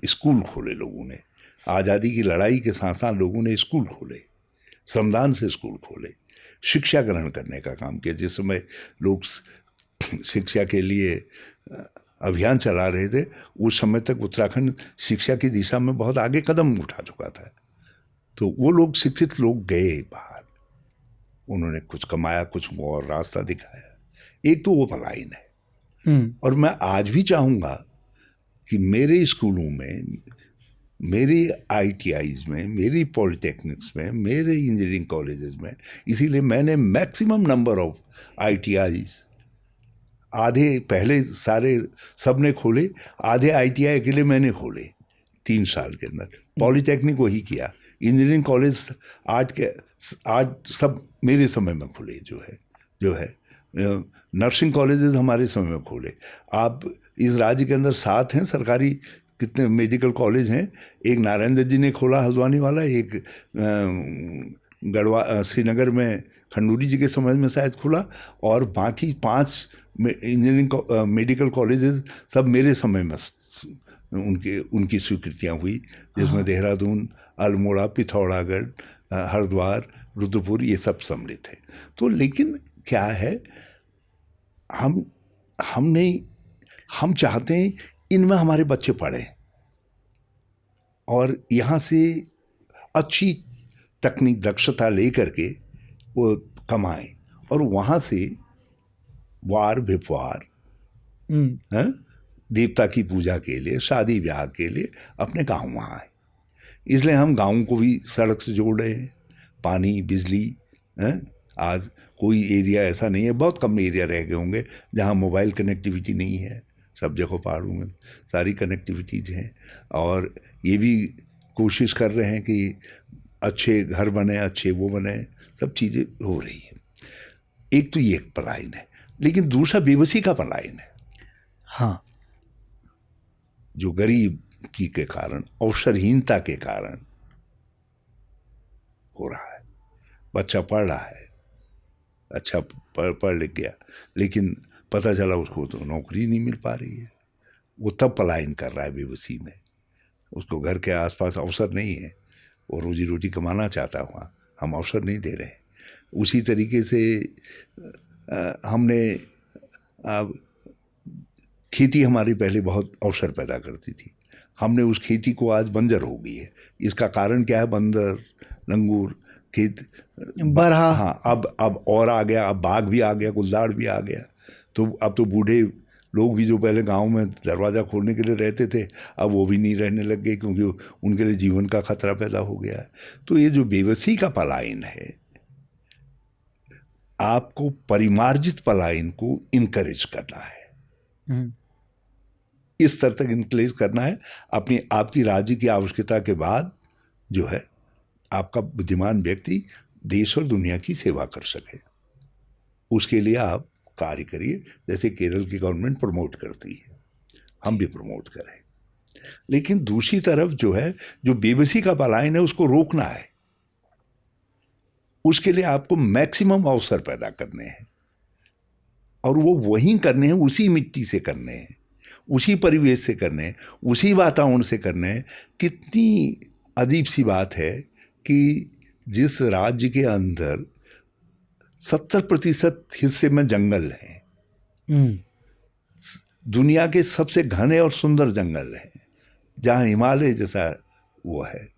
स्कूल खोले लोगों ने, आज़ादी की लड़ाई के साथ साथ लोगों ने स्कूल खोले, श्रमदान से स्कूल खोले, शिक्षा ग्रहण करने का काम किया। जिस समय लोग शिक्षा के लिए अभियान चला रहे थे, उस समय तक उत्तराखंड शिक्षा की दिशा में बहुत आगे कदम उठा चुका था। तो वो लोग, शिक्षित लोग गए बाहर, उन्होंने कुछ कमाया, कुछ और रास्ता दिखाया। एक तो वो पलायन है। और मैं आज भी चाहूँगा कि मेरे स्कूलों में, मेरे ITIs में, मेरी पॉलिटेक्निक्स में, मेरे इंजीनियरिंग कॉलेजेस में, इसीलिए मैंने मैक्सिमम नंबर ऑफ ITIs, आधे पहले सारे सब ने खोले, आधे ITI के लिए मैंने खोले 3 साल के अंदर। पॉलिटेक्निक वही किया, इंजीनियरिंग कॉलेज आर्ट सब मेरे समय में खुले, जो है नर्सिंग कॉलेजेस हमारे समय में खोले। आप इस राज्य के अंदर 7 हैं सरकारी कितने मेडिकल कॉलेज हैं। एक नारायण दत्त जी ने खोला हल्द्वानी वाला, एक गढ़वा श्रीनगर में खंडूरी जी के समय में शायद खुला, और बाकी 5 इंजीनियरिंग मेडिकल कॉलेजेस सब मेरे समय में उनकी स्वीकृतियाँ हुई, जिसमें देहरादून, अल्मोड़ा, पिथौरागढ़, हरिद्वार, रुद्रपुर ये सब सम्मिलित है। तो लेकिन क्या है, हम चाहते हैं इनमें हमारे बच्चे पढ़ें और यहाँ से अच्छी तकनीक दक्षता लेकर के वो कमाएं, और वहाँ से वार विपवार देवता की पूजा के लिए, शादी ब्याह के लिए अपने गाँव में आए। इसलिए हम गाँव को भी सड़क से जोड़ रहे हैं, पानी, बिजली। आज कोई एरिया ऐसा नहीं है, बहुत कम एरिया रह गए होंगे जहाँ मोबाइल कनेक्टिविटी नहीं है। सब जगह पहाड़ों में सारी कनेक्टिविटीज हैं, और ये भी कोशिश कर रहे हैं कि अच्छे घर बने, अच्छे वो बने, सब चीज़ें हो रही हैं। एक तो ये पलायन है, लेकिन दूसरा बेबसी का पलायन है। हाँ, जो गरीबी के कारण, अवसरहीनता के कारण हो रहा है। बच्चा पढ़ रहा है, अच्छा पढ़ लिख गया, लेकिन पता चला उसको तो नौकरी नहीं मिल पा रही है। वो तब पलायन कर रहा है बेबसी में। उसको घर के आसपास अवसर नहीं है, वो रोजी रोटी कमाना चाहता हुआ, हम अवसर नहीं दे रहे। उसी तरीके से हमने खेती हमारी पहले बहुत अवसर पैदा करती थी, हमने उस खेती को आज बंजर हो गई है। इसका कारण क्या है? बंदर, लंगूर, खेत, बरहा। हाँ, अब और आ गया, अब बाघ भी आ गया, गुलदार भी आ गया। तो अब तो बूढ़े लोग भी जो पहले गांव में दरवाज़ा खोलने के लिए रहते थे, अब वो भी नहीं रहने लग गए, क्योंकि उनके लिए जीवन का खतरा पैदा हो गया है। तो ये जो बेबसी का पलायन है, आपको परिमार्जित पलायन को इनकरेज करना है, इस स्तर तक इनकरेज करना है। आपकी राज्य की आवश्यकता के बाद जो है आपका बुद्धिमान व्यक्ति देश और दुनिया की सेवा कर सके, उसके लिए आप कार्य करिए। जैसे केरल की गवर्नमेंट प्रमोट करती है, हम भी प्रमोट करें। लेकिन दूसरी तरफ जो है, जो बेबसी का पलायन है, उसको रोकना है। उसके लिए आपको मैक्सिमम अवसर पैदा करने हैं, और वो वहीं करने हैं, उसी मिट्टी से करने हैं, उसी परिवेश से करने हैं, उसी वातावरण से करने हैं। कितनी अजीब सी बात है कि जिस राज्य के अंदर 70% हिस्से में जंगल हैं, दुनिया के सबसे घने और सुंदर जंगल हैं, जहाँ हिमालय जैसा वो है,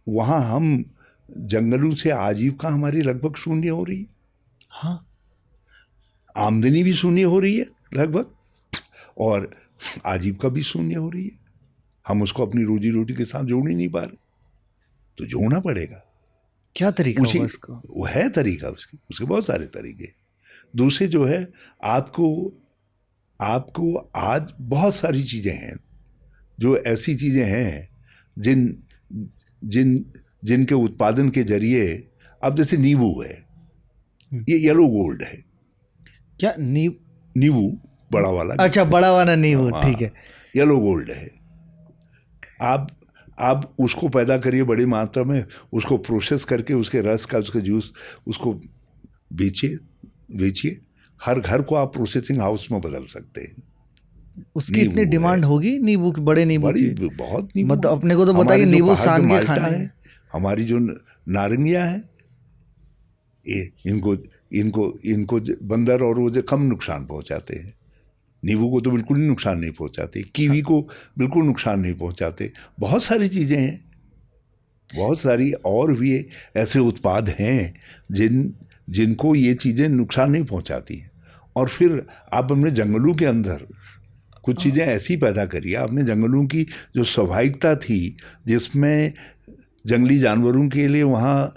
वहाँ हम जंगलों से आजीविका हमारी लगभग शून्य हो रही है। हाँ, आमदनी भी शून्य हो रही है लगभग, और आजीविका भी शून्य हो रही है। हम उसको अपनी रोजी रोटी के साथ जोड़ ही नहीं पा रहे, तो जोड़ना पड़ेगा। क्या तरीका होगा इसका? वो है तरीका, उसके बहुत सारे तरीके। दूसरे जो है, आपको आज बहुत सारी चीज़ें हैं, जो ऐसी चीज़ें हैं जिनके उत्पादन के जरिए, अब जैसे नींबू है, ये येलो गोल्ड है। क्या? नींबू बड़ा वाला? अच्छा, बड़ा वाला नींबू, ठीक है। येलो गोल्ड है। आप उसको पैदा करिए बड़ी मात्रा में, उसको प्रोसेस करके उसके रस का, उसका जूस, उसको बेचिए। हर घर को आप प्रोसेसिंग हाउस में बदल सकते हैं। उसकी इतनी डिमांड होगी नींबू की, बड़े नींबू की? बहुत नींबू। मतलब अपने को तो बताइए, नींबू सान के खाने हैं। हमारी जो नारंगियाँ हैं, इनको बंदर और वो कम नुकसान पहुंचाते हैं। नींबू को तो बिल्कुल ही नुकसान नहीं पहुंचाते, कीवी को बिल्कुल नुकसान नहीं पहुंचाते। बहुत सारी चीज़ें हैं, बहुत सारी और भी ऐसे उत्पाद हैं जिनको ये चीज़ें नुकसान नहीं पहुंचाती हैं। और फिर आप अपने जंगलों के अंदर कुछ चीज़ें ऐसी पैदा करिए। आपने जंगलों की जो स्वाभाविकता थी, जिसमें जंगली जानवरों के लिए वहाँ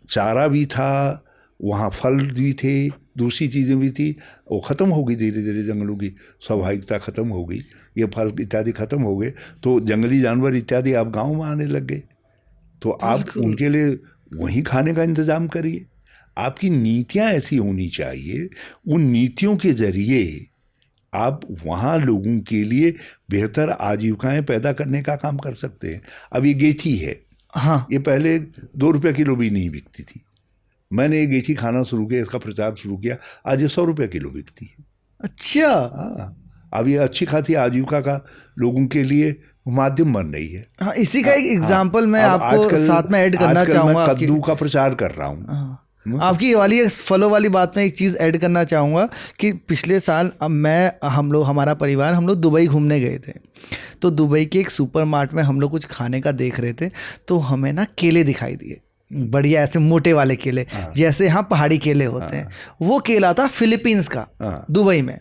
चारा भी था, वहाँ फल भी थे, दूसरी चीज़ें भी थी, वो ख़त्म हो गई। धीरे धीरे जंगलों की स्वाभाविकता ख़त्म हो गई, ये फल इत्यादि ख़त्म हो गए, तो जंगली जानवर इत्यादि आप गांव में आने लग गए। तो आप उनके लिए वहीं खाने का इंतज़ाम करिए। आपकी नीतियाँ ऐसी होनी चाहिए, उन नीतियों के ज़रिए आप वहाँ लोगों के लिए बेहतर आजीविकाएं पैदा करने का काम कर सकते हैं। अब ये गेठी है, हाँ, ये पहले 2 रुपये किलो भी नहीं बिकती थी। मैंने ये गेठी खाना शुरू किया, इसका प्रचार शुरू किया, आज ये 100 रुपये किलो बिकती है। अच्छा। हाँ, अब ये अच्छी खासी आजीविका का लोगों के लिए माध्यम बन रही है। हाँ, इसी का एक एग्जाम्पल मैं अब आपको साथ में ऐड करना आजकल चाहूँगा। मैं कद्दू का प्रचार कर रहा हूँ। हाँ, आपकी ये वाली फलों वाली बात में एक चीज़ ऐड करना चाहूँगा कि पिछले साल हमारा परिवार हम लोग दुबई घूमने गए थे। तो दुबई के एक सुपरमार्ट में हम लोग कुछ खाने का देख रहे थे, तो हमें ना केले दिखाई दिए, बढ़िया ऐसे मोटे वाले केले, जैसे यहाँ पहाड़ी केले होते हैं। वो केला था फिलीपींस का, दुबई में।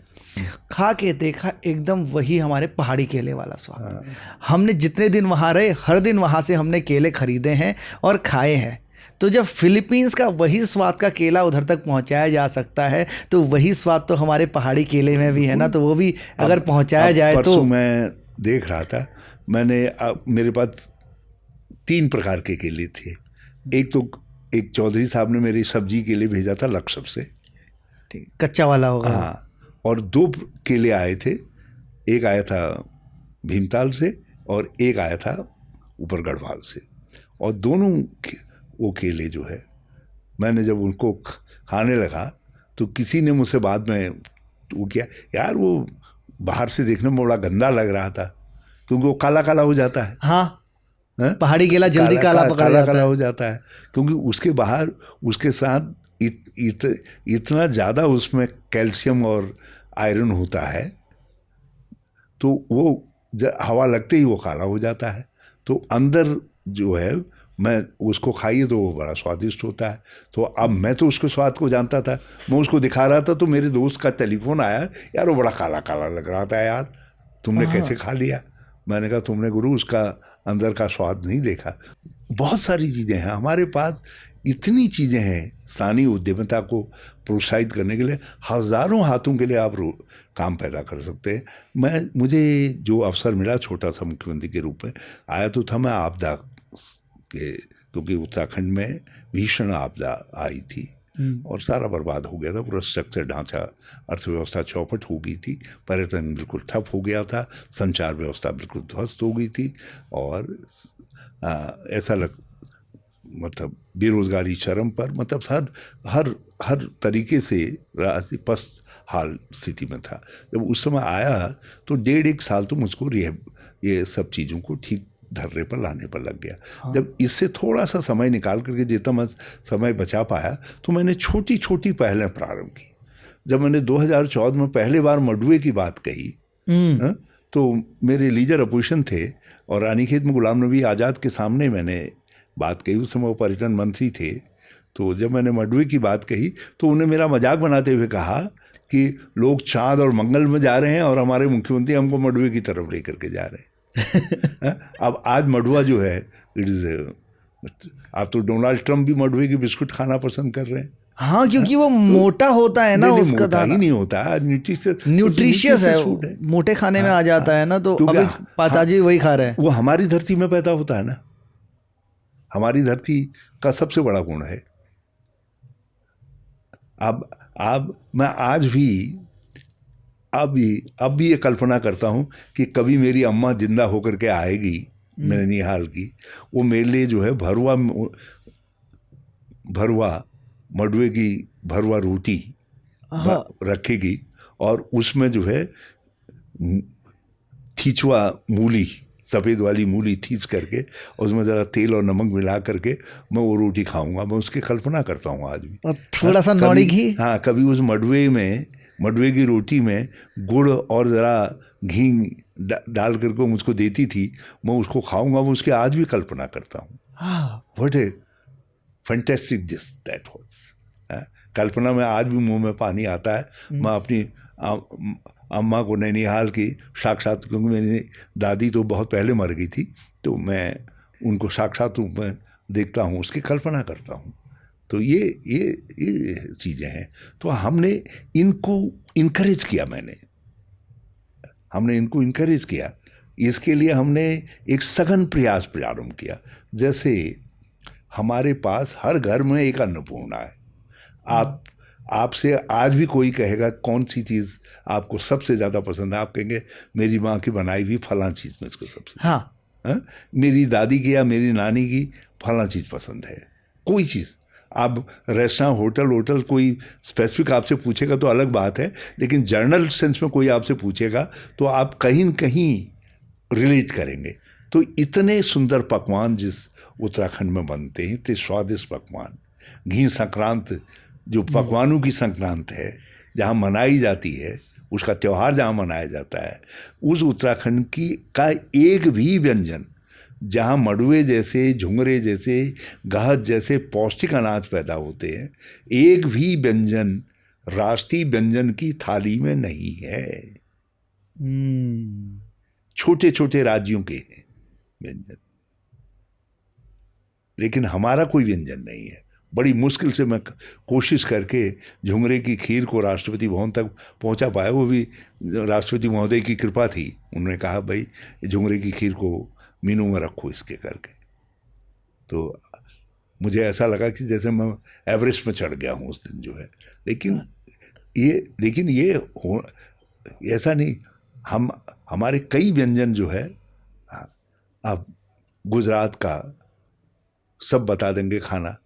खा के देखा, एकदम वही हमारे पहाड़ी केले वाला स्वाद। हमने जितने दिन वहाँ रहे, हर दिन वहाँ से हमने केले खरीदे हैं और खाए हैं। तो जब फिलीपींस का वही स्वाद का केला उधर तक पहुंचाया जा सकता है, तो वही स्वाद तो हमारे पहाड़ी केले में भी है ना। तो वो भी अगर पहुंचाया जाए तो। परसों मैं देख रहा था, मेरे पास 3 प्रकार के केले थे। एक चौधरी साहब ने मेरी सब्जी के लिए भेजा था लक्ष्य से, ठीक, कच्चा वाला होगा। हाँ, और 2 केले आए थे, एक आया था भीमताल से और एक आया था ऊपर गढ़वाल से। और दोनों वो केले जो है, मैंने जब उनको खाने लगा तो किसी ने मुझसे बाद में वो किया, यार वो बाहर से देखने में बड़ा गंदा लग रहा था, क्योंकि वो काला काला हो जाता है। हाँ, पहाड़ी केला जल्दी काला हो जाता है, क्योंकि उसके बाहर उसके साथ इतना ज़्यादा उसमें कैल्शियम और आयरन होता है, तो वो हवा लगते ही वो काला हो जाता है। तो अंदर जो है, मैं उसको खाइए तो वो बड़ा स्वादिष्ट होता है। तो अब मैं तो उसके स्वाद को जानता था, मैं उसको दिखा रहा था, तो मेरे दोस्त का टेलीफोन आया, यार वो बड़ा काला काला लग रहा था यार, तुमने कैसे खा लिया? मैंने कहा, तुमने गुरु उसका अंदर का स्वाद नहीं देखा। बहुत सारी चीज़ें हैं हमारे पास, इतनी चीज़ें हैं स्थानीय उद्यमिता को प्रोत्साहित करने के लिए, हज़ारों हाथों के लिए आप काम पैदा कर सकते हैं। मुझे जो अवसर मिला छोटा सा मुख्यमंत्री के रूप में, आया तो था मैं आपदा के, क्योंकि उत्तराखंड में भीषण आपदा आई थी और सारा बर्बाद हो गया था, पूरा स्ट्रक्चर ढांचा, अर्थव्यवस्था चौपट हो गई थी, पर्यटन बिल्कुल ठप हो गया था, संचार व्यवस्था बिल्कुल ध्वस्त हो गई थी, और मतलब बेरोजगारी चरम पर, मतलब हर तरीके से राज्य पस्त हाल स्थिति में था। जब उस समय आया तो 1.5 साल तो मुझको ये सब चीज़ों को ठीक धर्रे पर लाने पर लग गया। हाँ। जब इससे थोड़ा सा समय निकाल करके जितना मैं समय बचा पाया, तो मैंने छोटी छोटी पहलें प्रारंभ की। जब मैंने 2014 में पहले बार मडुए की बात कही, तो मेरे लीडर अपोजिशन थे और रानीखेत में गुलाम नबी आज़ाद के सामने मैंने बात कही। उस समय वो पर्यटन मंत्री थे। तो जब मैंने मडुए की बात कही तो उन्हें मेरा मजाक बनाते हुए कहा कि लोग चाँद और मंगल में जा रहे हैं और हमारे मुख्यमंत्री हमको मडुए की तरफ लेकर के जा रहे हैं। अब आज मडुआ जो है, आप तो डोनाल्ड ट्रंप भी मडुए की बिस्कुट खाना पसंद कर रहे हैं। हाँ, क्योंकि वो मोटा होता है ना, उसका मोटा ही नहीं होता, न्यूट्रिशियस है, मोटे खाने में आ जाता है ना। तो अभी पाताजी वही खा रहे हैं। वो हमारी धरती में पैदा होता है ना, हमारी धरती का सबसे बड़ा गुण है। अब मैं आज भी अब भी ये कल्पना करता हूँ कि कभी मेरी अम्मा जिंदा होकर के आएगी मेरे निहाल की, वो मेरे लिए जो है भरुआ मडुए की भरुआ रोटी रखेगी, और उसमें जो है ठिचुआ मूली, सफ़ेद वाली मूली थीच करके उसमें ज़रा तेल और नमक मिला करके मैं वो रोटी खाऊंगा। मैं उसकी कल्पना करता हूँ आज भी। और थोड़ा सा नौड़ी घी। हाँ, कभी उस मडुए की रोटी में गुड़ और ज़रा घी डाल करके मुझको देती थी, मैं उसको खाऊंगा। मैं उसकी आज भी कल्पना करता हूँ। What a fantastic dish that was. कल्पना में आज भी मुंह में पानी आता है। मैं अपनी अम्मा को नैनीहाल की साक्षात, क्योंकि मेरी दादी तो बहुत पहले मर गई थी, तो मैं उनको साक्षात रूप में देखता हूँ, उसकी कल्पना करता हूँ। तो ये चीज़ें हैं। तो हमने इनको इनकरेज किया, हमने इनको इनकरेज किया। इसके लिए हमने एक सघन प्रयास प्रारंभ किया। जैसे हमारे पास हर घर में एक अन्नपूर्णा है। आपसे आज भी कोई कहेगा कौन सी चीज़ आपको सबसे ज़्यादा पसंद है, आप कहेंगे मेरी माँ की बनाई हुई फलां चीज़ में इसको सबसे, हाँ, हाँ? मेरी दादी की या मेरी नानी की फलां चीज़ पसंद है। कोई चीज़ आप रेस्टोरेंट होटल कोई स्पेसिफिक आपसे पूछेगा तो अलग बात है, लेकिन जनरल सेंस में कोई आपसे पूछेगा तो आप कहीं न कहीं रिलेट करेंगे। तो इतने सुंदर पकवान जिस उत्तराखंड में बनते हैं, इतने स्वादिष्ट पकवान, घी संक्रांत जो पकवानों की संक्रांत है जहाँ मनाई जाती है, उसका त्यौहार जहाँ मनाया जाता है, उस उत्तराखंड की का एक भी व्यंजन जहाँ मड़ुए जैसे, झुंगरे जैसे, गहत जैसे पौष्टिक अनाज पैदा होते हैं, एक भी व्यंजन राष्ट्रीय व्यंजन की थाली में नहीं है। छोटे छोटे राज्यों के हैं व्यंजन, लेकिन हमारा कोई व्यंजन नहीं है। बड़ी मुश्किल से मैं कोशिश करके झुंगरे की खीर को राष्ट्रपति भवन तक पहुंचा पाया, वो भी राष्ट्रपति महोदय की कृपा थी। उन्होंने कहा भाई झुंगरे की खीर को मीनू में रखो इसके करके। तो मुझे ऐसा लगा कि जैसे मैं एवरेस्ट में चढ़ गया हूँ उस दिन जो है। लेकिन ये ऐसा नहीं, हमारे कई व्यंजन जो है, अब गुजरात का सब बता देंगे खाना,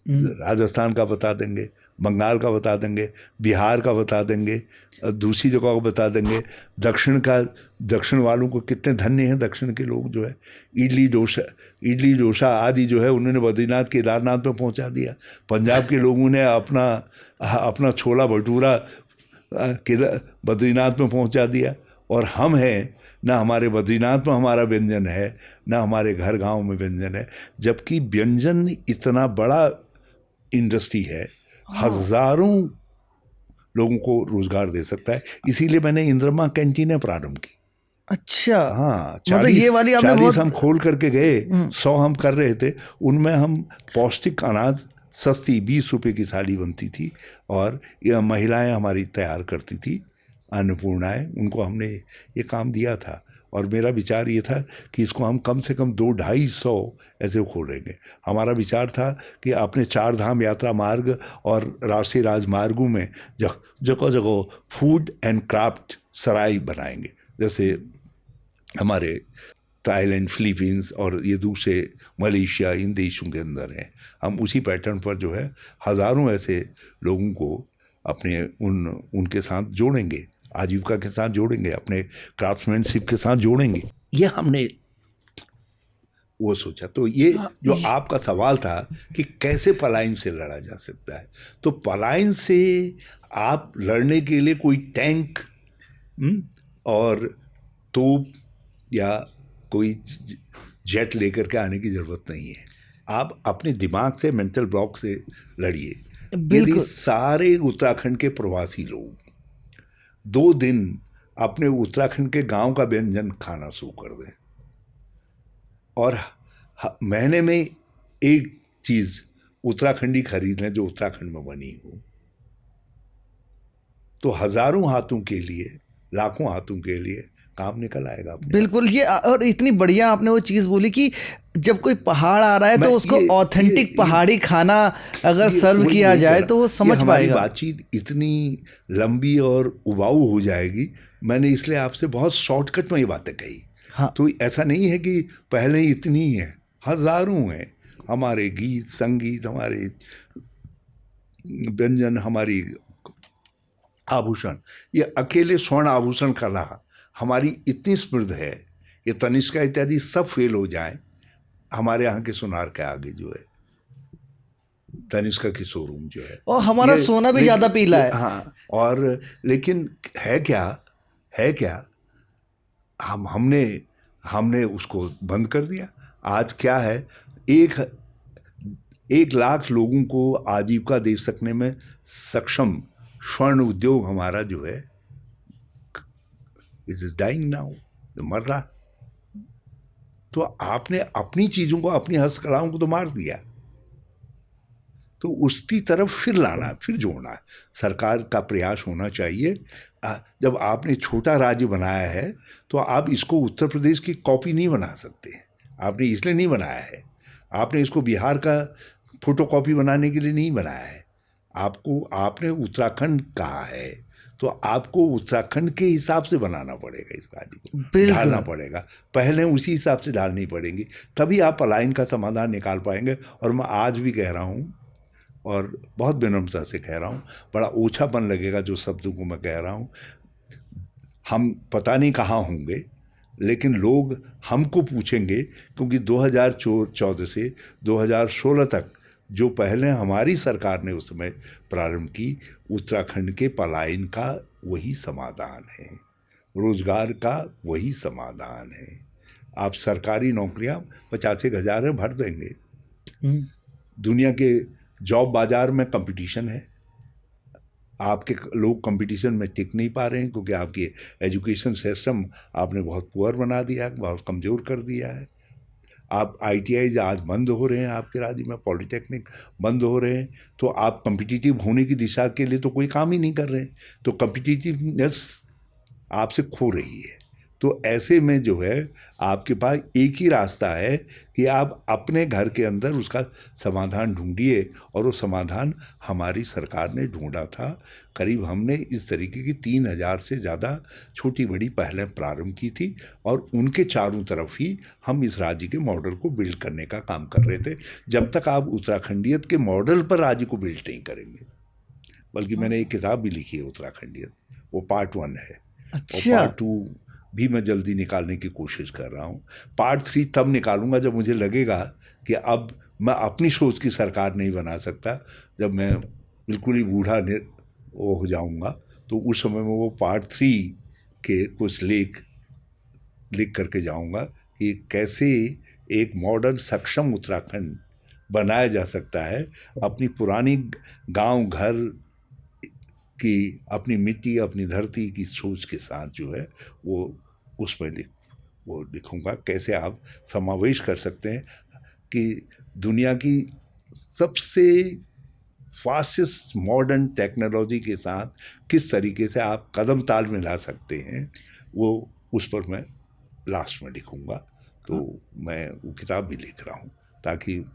राजस्थान का बता देंगे, बंगाल का बता देंगे, बिहार का बता देंगे, दूसरी जगह को बता देंगे, दक्षिण वालों को कितने धन्य हैं दक्षिण के लोग जो है। इडली डोसा आदि जो है उन्होंने बद्रीनाथ केदारनाथ में पहुंचा दिया। पंजाब के लोगों ने अपना छोला भटूरा बद्रीनाथ में पहुंचा दिया। और हम हैं ना, हमारे बद्रीनाथ में हमारा व्यंजन है, ना हमारे घर गांव में व्यंजन है, जबकि व्यंजन इतना बड़ा इंडस्ट्री है, हजारों लोगों को रोजगार दे सकता है। इसीलिए मैंने इंद्रमा कैंटीनें प्रारंभ की। अच्छा, हाँ, 40 ये वाली आपने 40 हम खोल करके गए, 100 हम कर रहे थे। उनमें हम पौष्टिक अनाज सस्ती 20 रुपए की थाली बनती थी और यह महिलाएं हमारी तैयार करती थी, अन्नपूर्णाएं, उनको हमने ये काम दिया था। और मेरा विचार ये था कि इसको हम कम से कम 200-250 ऐसे खोलेंगे। हमारा विचार था कि अपने 4 धाम यात्रा मार्ग और राष्ट्रीय राजमार्गों में जगह जगह फूड एंड क्राफ्ट सराय बनाएंगे, जैसे हमारे थाईलैंड, फिलीपींस और ये दूसरे मलेशिया, इन देशों के अंदर हैं। हम उसी पैटर्न पर जो है हज़ारों ऐसे लोगों को अपने उनके साथ जोड़ेंगे, आजीविका के साथ जोड़ेंगे, अपने क्राफ्ट्समैनशिप के साथ जोड़ेंगे। ये हमने वो सोचा। तो ये जो आपका सवाल था कि कैसे पलायन से लड़ा जा सकता है, तो पलायन से आप लड़ने के लिए कोई टैंक और तोप या कोई जेट लेकर के आने की ज़रूरत नहीं है। आप अपने दिमाग से, मेंटल ब्लॉक से लड़िए। यदि सारे उत्तराखंड के प्रवासी लोग 2 दिन अपने उत्तराखंड के गांव का व्यंजन खाना शुरू कर दें और महीने में एक चीज़ उत्तराखंडी खरीद लें जो उत्तराखंड में बनी हो, तो हजारों हाथों के लिए, लाखों हाथों के लिए काम निकल आएगा। बिल्कुल। ये और इतनी बढ़िया आपने वो चीज़ बोली कि जब कोई पहाड़ आ रहा है तो उसको ऑथेंटिक पहाड़ी खाना अगर सर्व किया जाए तो वो समझ पाएगा। बातचीत इतनी लंबी और उबाऊ हो जाएगी, मैंने इसलिए आपसे बहुत शॉर्टकट में ये बातें कही। हाँ। तो ऐसा नहीं है कि पहले इतनी ही है, हजारों हैं हमारे गीत संगीत, हमारे व्यंजन, हमारी आभूषण। ये अकेले स्वर्ण आभूषण कला हमारी इतनी समृद्ध है, ये तनिष्का इत्यादि सब फेल हो जाए हमारे यहाँ के सुनार के आगे जो है, तनिष्का की शोरूम जो है, और हमारा सोना भी ज़्यादा पीला है। हाँ, और लेकिन है क्या हमने उसको बंद कर दिया। आज क्या है, 1 लाख लोगों को आजीविका दे सकने में सक्षम स्वर्ण उद्योग हमारा जो है इट इज डाइंग नाउ, मर रहा। तो आपने अपनी चीजों को, अपनी हस्तकलाओं को तो मार दिया, तो उसकी तरफ फिर लाना, फिर जोड़ना है। सरकार का प्रयास होना चाहिए। जब आपने छोटा राज्य बनाया है तो आप इसको उत्तर प्रदेश की कॉपी नहीं बना सकते। आपने इसलिए नहीं बनाया है, आपने इसको बिहार का फोटोकॉपी बनाने के लिए नहीं बनाया है, आपको, आपने उत्तराखंड कहा है तो आपको उत्तराखंड के हिसाब से बनाना पड़ेगा, इस गाड़ी को बिल्कुल। ढालना पड़ेगा, पहले उसी हिसाब से ढालनी पड़ेगी, तभी आप पलायन का समाधान निकाल पाएंगे। और मैं आज भी कह रहा हूँ और बहुत विनम्रता से कह रहा हूँ, बड़ा ओछापन लगेगा जो शब्दों को मैं कह रहा हूँ, हम पता नहीं कहाँ होंगे लेकिन लोग हमको पूछेंगे, क्योंकि 2014 से 2016 तक जो पहले हमारी सरकार ने उस समय प्रारंभ की, उत्तराखंड के पलायन का वही समाधान है, रोजगार का वही समाधान है। आप सरकारी नौकरियां 85,000 में भर देंगे। दुनिया के जॉब बाजार में कंपटीशन है, आपके लोग कंपटीशन में टिक नहीं पा रहे हैं क्योंकि आपकी एजुकेशन सिस्टम आपने बहुत पुअर बना दिया है, बहुत कमज़ोर कर दिया है। आप ITI आज बंद हो रहे हैं, आपके राज्य में पॉलिटेक्निक बंद हो रहे हैं, तो आप कम्पिटिटिव होने की दिशा के लिए तो कोई काम ही नहीं कर रहे हैं, तो कम्पिटिटिवनेस आपसे खो रही है। तो ऐसे में जो है आपके पास एक ही रास्ता है कि आप अपने घर के अंदर उसका समाधान ढूंढिए, और वो समाधान हमारी सरकार ने ढूंढा था। करीब हमने इस तरीके की 3,000 से ज़्यादा छोटी बड़ी पहले प्रारंभ की थी, और उनके चारों तरफ ही हम इस राज्य के मॉडल को बिल्ड करने का काम कर रहे थे। जब तक आप उत्तराखंडियत के मॉडल पर राज्य को बिल्ड नहीं करेंगे, बल्कि मैंने एक किताब भी लिखी है उत्तराखंडियत, वो पार्ट 1 है। अच्छा। और पार्ट 2 भी मैं जल्दी निकालने की कोशिश कर रहा हूँ। पार्ट 3 तब निकालूंगा जब मुझे लगेगा कि अब मैं अपनी सोच की सरकार नहीं बना सकता, जब मैं बिल्कुल ही बूढ़ा वो हो जाऊंगा, तो उस समय में वो पार्ट 3 के कुछ लिख करके जाऊंगा कि कैसे एक मॉडर्न सक्षम उत्तराखंड बनाया जा सकता है, अपनी पुरानी गांव घर कि अपनी मिट्टी, अपनी धरती की सोच के साथ जो है वो उसमें लिखूंगा कैसे आप समावेश कर सकते हैं कि दुनिया की सबसे फास्टेस्ट मॉडर्न टेक्नोलॉजी के साथ किस तरीके से आप कदम ताल में ला सकते हैं, वो उस पर मैं लास्ट में लिखूंगा। तो मैं वो किताब भी लिख रहा हूँ ताकि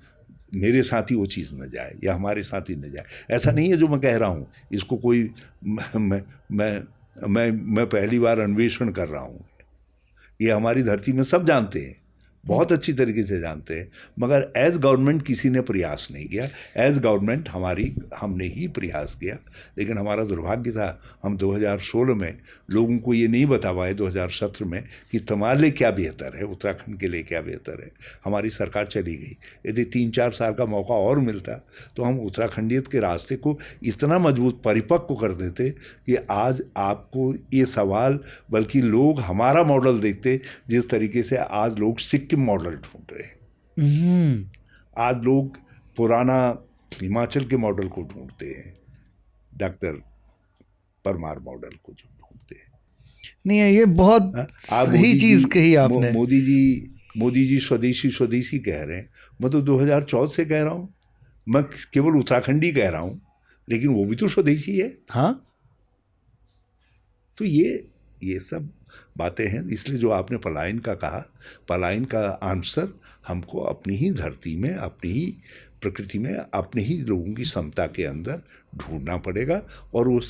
मेरे साथ ही वो चीज़ न जाए या हमारे साथ ही न जाए। ऐसा नहीं है जो मैं कह रहा हूँ, इसको कोई मैं पहली बार अन्वेषण कर रहा हूँ, ये हमारी धरती में सब जानते हैं, बहुत अच्छी तरीके से जानते हैं, मगर एज गवर्नमेंट किसी ने प्रयास नहीं किया। एज गवर्नमेंट हमने ही प्रयास किया, लेकिन हमारा दुर्भाग्य था हम 2016 में लोगों को ये नहीं बता पाए 2017 में कि तुम्हारे लिए क्या बेहतर है, उत्तराखंड के लिए क्या बेहतर है। हमारी सरकार चली गई। यदि 3-4 साल का मौका और मिलता तो हम उत्तराखंडियत के रास्ते को इतना मजबूत परिपक्व कर देते कि आज आपको ये सवाल, बल्कि लोग हमारा मॉडल देखते जिस तरीके से आज लोग सिक्किम मॉडल ढूंढ रहे हैं, आज लोग पुराना हिमाचल के मॉडल को ढूंढते हैं, डॉक्टर परमार मॉडल को जो ढूंढते हैं। नहीं, ये बहुत सही चीज कही आपने। मोदी जी स्वदेशी स्वदेशी कह रहे हैं, मैं तो 2014 से कह रहा हूँ, मैं केवल उत्तराखंडी कह रहा हूँ, लेकिन वो भी तो स्वदेशी है। हाँ, तो ये सब बातें हैं। इसलिए जो आपने पलायन का कहा, पलायन का आंसर हमको अपनी ही धरती में, अपनी ही प्रकृति में, अपने ही लोगों की क्षमता के अंदर ढूंढना पड़ेगा, और वो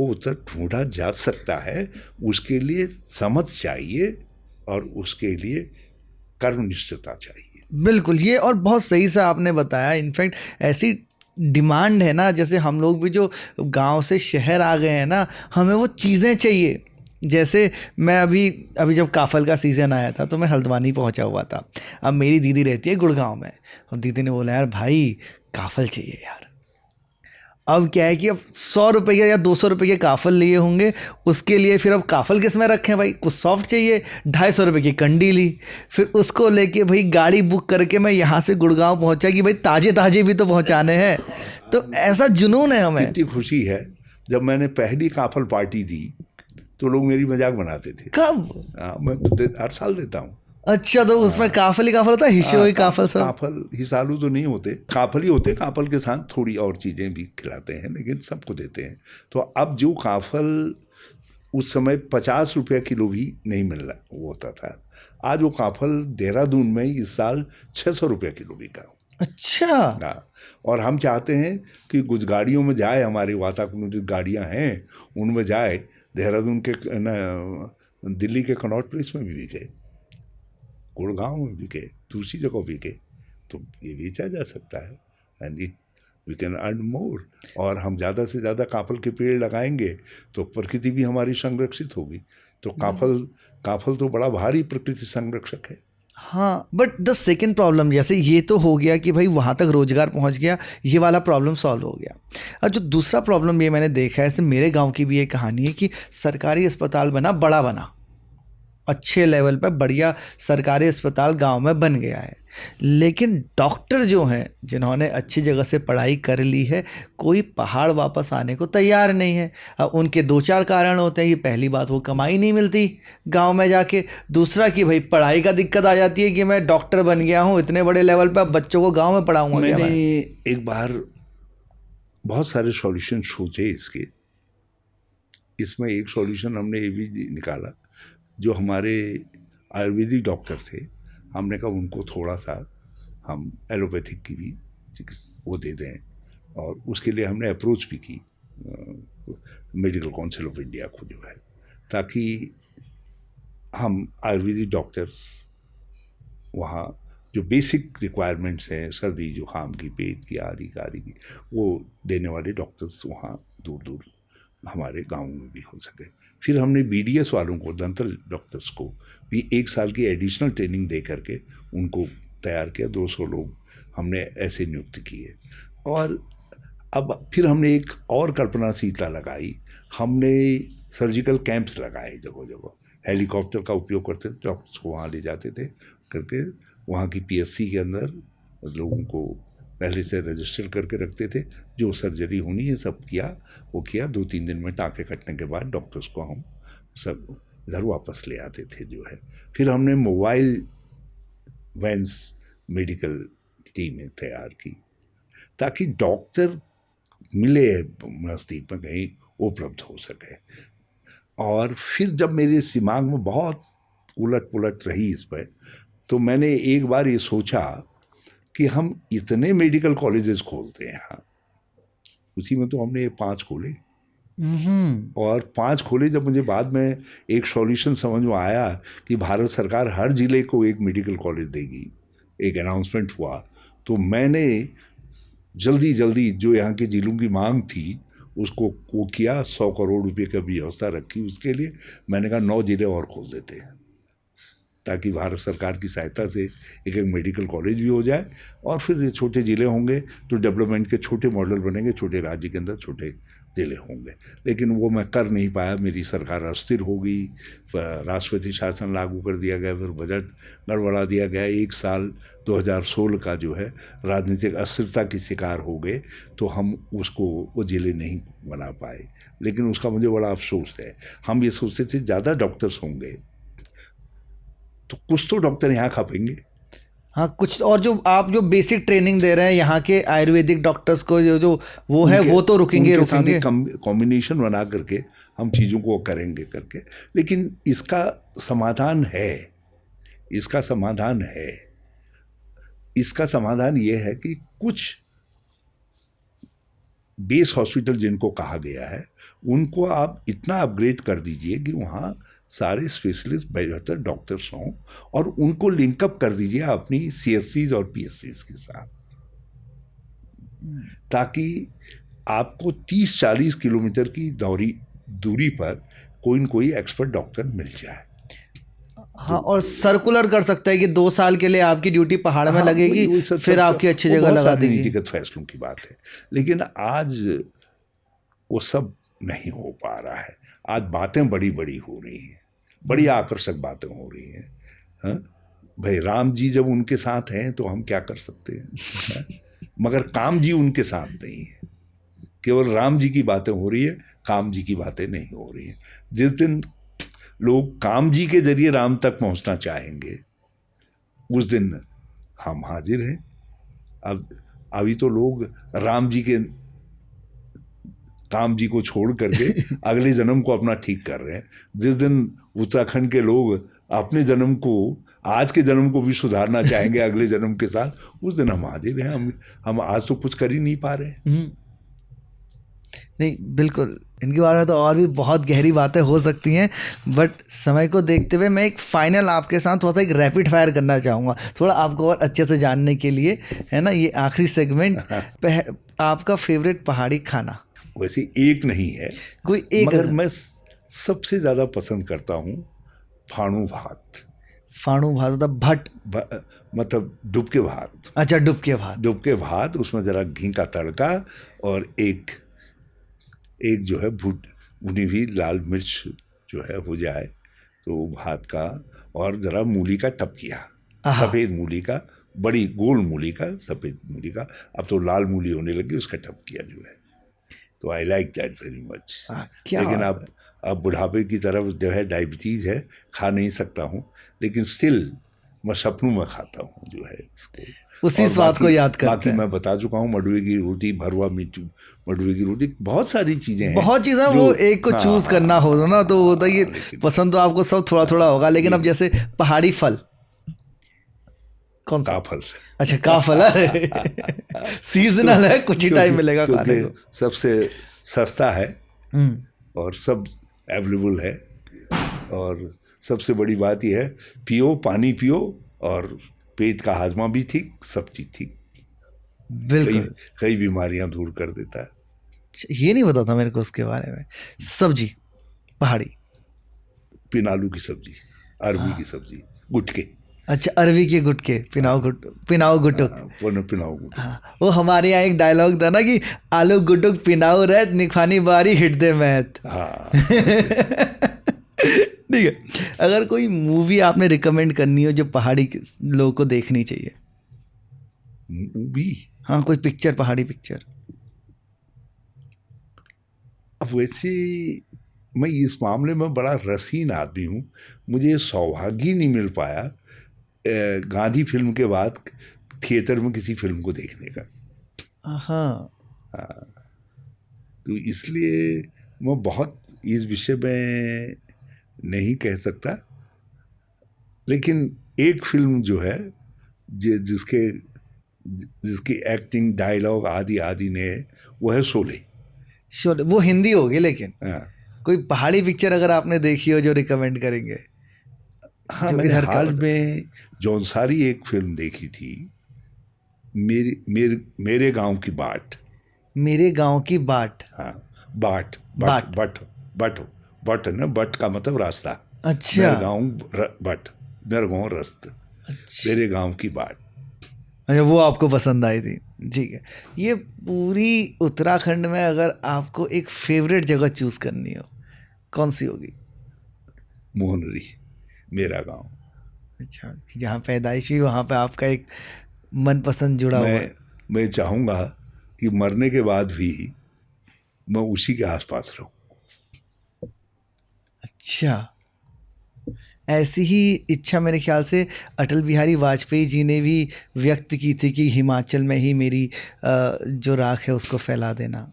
उत्तर ढूंढा जा सकता है। उसके लिए समझ चाहिए और उसके लिए कर्म निष्ठता चाहिए। बिल्कुल, ये और बहुत सही से आपने बताया। इनफैक्ट ऐसी डिमांड है ना, जैसे हम लोग भी जो गांव से शहर आ गए हैं ना, हमें वो चीज़ें चाहिए। जैसे मैं अभी जब काफल का सीज़न आया था तो मैं हल्द्वानी पहुंचा हुआ था। अब मेरी दीदी रहती है गुड़गांव में, और दीदी ने बोला यार भाई काफल चाहिए यार। अब क्या है कि अब 100 रुपये या 200 रुपये के काफल लिए होंगे, उसके लिए फिर अब काफल किस में रखें भाई, कुछ सॉफ्ट चाहिए, 250 रुपये की कंडी ली, फिर उसको लेके भाई गाड़ी बुक करके मैं यहाँ से गुड़गांव पहुँचा कि भाई ताजे ताजे भी तो पहुँचाने हैं। तो ऐसा जुनून है हमें। कितनी खुशी है, जब मैंने पहली काफल पार्टी दी तो लोग मेरी मजाक बनाते थे। कब? मैं हर साल देता हूँ। अच्छा, तो उसमें काफल ही काफल होता है, हिस्से हुई काफल सब? काफल हिसालू तो नहीं होते, काफल ही होते। काफल के साथ थोड़ी और चीज़ें भी खिलाते हैं, लेकिन सबको देते हैं। तो अब जो काफल उस समय 50 रुपये किलो भी नहीं मिल रहा वो होता था, आज वो काफल देहरादून में इस साल 600 रुपये किलो बिका। अच्छा। हाँ, और हम चाहते हैं कि कुछ गाड़ियों में जाए, हमारे वातानुकूलित गाड़ियां हैं उनमें जाए, देहरादून के दिल्ली के कनॉट प्लेस में भी बिके, गुड़गांव में बिके, दूसरी जगह बिके, तो ये बेचा जा सकता है and it we can earn more. और हम ज़्यादा से ज़्यादा काफल के पेड़ लगाएंगे तो प्रकृति भी हमारी संरक्षित होगी। तो काफल तो बड़ा भारी प्रकृति संरक्षक है। हाँ, बट द सेकेंड प्रॉब्लम, जैसे ये तो हो गया कि भाई वहाँ तक रोजगार पहुँच गया, ये वाला प्रॉब्लम सॉल्व हो गया। और जो दूसरा प्रॉब्लम ये मैंने देखा है, ऐसे मेरे गांव की भी एक कहानी है कि सरकारी अस्पताल बड़ा बना, अच्छे लेवल पर बढ़िया सरकारी अस्पताल गांव में बन गया है, लेकिन डॉक्टर जो हैं जिन्होंने अच्छी जगह से पढ़ाई कर ली है, कोई पहाड़ वापस आने को तैयार नहीं है। अब उनके दो चार कारण होते हैं कि पहली बात वो कमाई नहीं मिलती गांव में जाके, दूसरा कि भाई पढ़ाई का दिक्कत आ जाती है कि मैं डॉक्टर बन गया हूँ इतने बड़े लेवल पर, अब बच्चों को गाँव में पढ़ाऊँगा क्या मैंने मैं? एक बार बहुत सारे सॉल्यूशन सोचे इसके, इसमें एक सॉल्यूशन हमने ये भी निकाला, जो हमारे आयुर्वेदिक डॉक्टर थे, हमने कहा उनको थोड़ा सा हम एलोपैथिक की भी चिकित्सा वो दे दें, और उसके लिए हमने अप्रोच भी की मेडिकल काउंसिल ऑफ इंडिया को जो है, ताकि हम आयुर्वेदिक डॉक्टर्स वहाँ जो बेसिक रिक्वायरमेंट्स हैं, सर्दी जुकाम की, पेट की, आदि की, वो देने वाले डॉक्टर्स वहाँ दूर दूर हमारे गाँव में भी हो सके। फिर हमने BDS वालों को, दंतल डॉक्टर्स को भी 1 साल की एडिशनल ट्रेनिंग दे करके उनको तैयार किया, 200 लोग हमने ऐसे नियुक्त किए। और अब फिर हमने एक और कल्पनाशीलता लगाई, हमने सर्जिकल कैंप्स लगाए जगह जगह, हेलीकॉप्टर का उपयोग करते थे, डॉक्टर्स को वहाँ ले जाते थे करके, वहाँ की PSC के अंदर लोगों को पहले से रजिस्टर करके रखते थे, जो सर्जरी होनी है सब किया, वो किया, 2-3 दिन में टाँके कटने के बाद डॉक्टर्स को हम सब घर वापस ले आते थे जो है। फिर हमने मोबाइल वैन्स मेडिकल टीमें तैयार की ताकि डॉक्टर मिले नज़दीक में कहीं उपलब्ध हो सके। और फिर जब मेरे दिमाग में बहुत उलट पुलट रही इस पर, तो मैंने एक बार ये सोचा कि हम इतने मेडिकल कॉलेजेस खोलते हैं यहाँ, उसी में तो हमने 5 खोले, और 5 खोले। जब मुझे बाद में एक सॉल्यूशन समझ में आया कि भारत सरकार हर जिले को एक मेडिकल कॉलेज देगी, एक अनाउंसमेंट हुआ, तो मैंने जल्दी जो यहाँ के जिलों की मांग थी उसको वो किया, 100 करोड़ रुपए की व्यवस्था रखी उसके लिए। मैंने कहा 9 जिले और खोल देते हैं, ताकि भारत सरकार की सहायता से एक मेडिकल कॉलेज भी हो जाए, और फिर ये छोटे ज़िले होंगे तो डेवलपमेंट के छोटे मॉडल बनेंगे, छोटे राज्य के अंदर छोटे ज़िले होंगे। लेकिन वो मैं कर नहीं पाया, मेरी सरकार अस्थिर हो गई, राष्ट्रपति शासन लागू कर दिया गया, फिर बजट गड़बड़ा दिया गया। 1 साल 2016 का जो है राजनीतिक अस्थिरता की शिकार हो गए, तो हम उसको वो ज़िले नहीं बना पाए। लेकिन उसका मुझे बड़ा अफसोस है। हम ये सोचते थे ज़्यादा डॉक्टर्स होंगे तो कुछ तो डॉक्टर यहाँ खपेंगे। हाँ, कुछ। और जो आप जो बेसिक ट्रेनिंग दे रहे हैं यहाँ के आयुर्वेदिक डॉक्टर्स को, जो वो है वो तो रुकेंगे। कॉम्बिनेशन बना करके हम चीज़ों को करेंगे करके। लेकिन इसका समाधान है, इसका समाधान ये है कि कुछ बेस हॉस्पिटल जिनको कहा गया है उनको आप इतना अपग्रेड कर दीजिए कि वहाँ सारे स्पेशलिस्ट बेहतर डॉक्टर्स हों, और उनको लिंकअप कर दीजिए अपनी CSCs और PSCs के साथ, ताकि आपको 30-40 किलोमीटर की दूरी पर कोई न कोई एक्सपर्ट डॉक्टर मिल जाए। हाँ, और सर्कुलर कर सकता है कि 2 साल के लिए आपकी ड्यूटी पहाड़ में लगेगी, फिर आपकी अच्छी जगह लगा देगी। नीतिगत फैसलों की बात है, लेकिन आज वो सब नहीं हो पा रहा है। आज बातें बड़ी बड़ी हो रही हैं, बड़ी आकर्षक बातें हो रही हैं। हाँ भाई, राम जी जब उनके साथ हैं तो हम क्या कर सकते हैं, मगर काम जी उनके साथ नहीं है। केवल राम जी की बातें हो रही है, काम जी की बातें नहीं हो रही हैं। जिस दिन लोग काम जी के जरिए राम तक पहुंचना चाहेंगे, उस दिन हम हाजिर हैं। अब अभी तो लोग राम जी के काम जी को छोड़ करके अगले जन्म को अपना ठीक कर रहे हैं। जिस दिन उत्तराखंड के लोग अपने जन्म को, आज के जन्म को भी सुधारना चाहेंगे अगले जन्म के साथ, उस दिन हम हाजिर हैं। हम आज तो कुछ कर ही नहीं पा रहे हैं। नहीं बिल्कुल, इनके बारे में तो और भी बहुत गहरी बातें हो सकती हैं, बट समय को देखते हुए मैं एक फाइनल आपके साथ थोड़ा सा एक रैपिड फायर करना चाहूँगा, थोड़ा आपको और अच्छे से जानने के लिए, है ना, ये आखिरी सेगमेंट। आपका फेवरेट पहाड़ी खाना? वैसे एक नहीं है, कोई एक? मगर मैं सबसे ज़्यादा पसंद करता हूँ फाणू भात। फाणू भात मतलब भट्ट? मतलब डुबके भात। अच्छा, डुबके भात। डुबके भात, उसमें ज़रा घी का तड़का और एक जो है भुनी हुई लाल मिर्च जो है हो जाए तो भात का, और ज़रा मूली का टपकिया, सफ़ेद मूली का, बड़ी गोल मूली का, सफ़ेद मूली का, अब तो लाल मूली होने लगी, उसका टपकिया जो है, तो I like that very much. लेकिन अब बुढ़ापे की तरफ जो है डायबिटीज़ है, खा नहीं सकता हूँ, लेकिन स्टिल मैं सपनों में खाता हूँ जो है इसको, उसी स्वाद को याद करते हैं। बाकी मैं बता चुका हूँ, मडुए की रोटी, भरवा मिट्टू, मडुए की रोटी, बहुत सारी चीज़ें हैं, बहुत चीज़ें। वो एक को चूज करना हो ना तो होता है, पसंद तो आपको सब थोड़ा थोड़ा होगा, लेकिन अब जैसे पहाड़ी फल कौन सा? काफल। अच्छा, काफल है। सीजनल है, कुछ ही टाइम मिलेगा खाने को, सबसे सस्ता है और सब अवेलेबल है, और सबसे बड़ी बात यह है, पियो, पानी पियो, और पेट का हाजमा भी ठीक, सब चीज ठीक, बिल्कुल कई बीमारियां दूर कर देता है। ये नहीं पता था मेरे को उसके बारे में। सब्जी पहाड़ी? पिनालू की सब्जी, अरबी की सब्जी, गुटके। अच्छा, अरवी के गुटके, पिनाओ गुटुक। पिनाओ गुटुक। वो हमारे यहाँ एक डायलॉग था ना कि आलू गुटुक पिनाओ रहत, निखानी बारी हिट दे मैथ। हाँ। ठीक है, अगर कोई मूवी आपने रिकमेंड करनी हो जो पहाड़ी लोगों को देखनी चाहिए? मूवी? हाँ, कोई पिक्चर, पहाड़ी पिक्चर। अब वैसे मैं इस मामले में बड़ा रसीन आदमी हूँ, मुझे सौभाग्य नहीं मिल पाया गांधी फिल्म के बाद थिएटर में किसी फिल्म को देखने का। हाँ, तो इसलिए मैं बहुत इस विषय में नहीं कह सकता, लेकिन एक फिल्म जो है जिसकी एक्टिंग, डायलॉग आदि ने, वो है शोले। शोले वो हिंदी होगी, लेकिन कोई पहाड़ी पिक्चर अगर आपने देखी हो जो रिकमेंड करेंगे? हाँ, मैंने हाल में जौनसारी एक फिल्म देखी थी, मेरे गांव की बाट। मेरे गांव की बाट? हाँ, बाट बट है ना, बट का मतलब रास्ता। अच्छा, मेरे गांव बट, मेरे गांव रास्ता। अच्छा, मेरे गांव की बाट। अच्छा, वो आपको पसंद आई थी? ठीक है, ये पूरी उत्तराखंड में अगर आपको एक फेवरेट जगह चूज करनी हो, कौन सी होगी? मोहनरी, मेरा गांव। अच्छा, जहाँ पैदाइश हुई वहाँ पे आपका एक मनपसंद जुड़ा हुआ है? मैं चाहूँगा कि मरने के बाद भी मैं उसी के आसपास रहूँ। अच्छा, ऐसी ही इच्छा मेरे ख्याल से अटल बिहारी वाजपेयी जी ने भी व्यक्त की थी कि हिमाचल में ही मेरी जो राख है उसको फैला देना।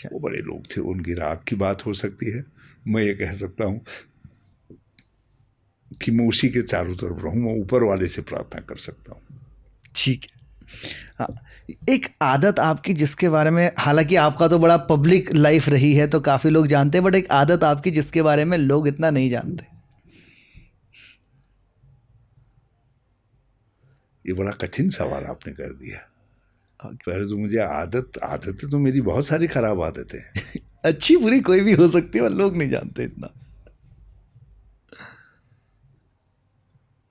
वो बड़े लोग थे, उनकी राख की बात हो सकती है, मैं ये कह सकता हूँ कि मैं उसी के चारों तरफ रहूँ, मैं ऊपर वाले से प्रार्थना कर सकता हूँ। ठीक है, एक आदत आपकी जिसके बारे में, हालांकि आपका तो बड़ा पब्लिक लाइफ रही है तो काफ़ी लोग जानते हैं, बट एक आदत आपकी जिसके बारे में लोग इतना नहीं जानते? ये बड़ा कठिन सवाल आपने कर दिया। पहले तो मुझे आदतें तो मेरी बहुत सारी खराब आदतें हैं। अच्छी बुरी कोई भी हो सकती है, पर लोग नहीं जानते इतना।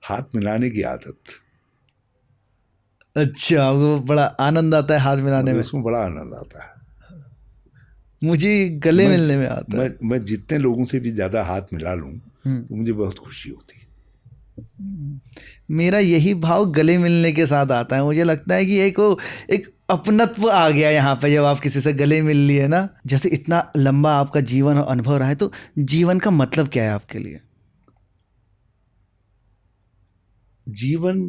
हाथ मिलाने की आदत। अच्छा, वो बड़ा आनंद आता है हाथ मिलाने में? उसमें बड़ा आनंद आता है। मुझे गले मिलने में आता है। मैं जितने लोगों से भी ज़्यादा हाथ मिला लूँ तो मुझे बहुत खुशी होती है। मेरा यही भाव गले मिलने के साथ आता है। मुझे लगता है कि एक अपनत्व आ गया यहाँ पे जब आप किसी से गले मिल लिए ना। जैसे इतना लंबा आपका जीवन और अनुभव रहा है, तो जीवन का मतलब क्या है आपके लिए? जीवन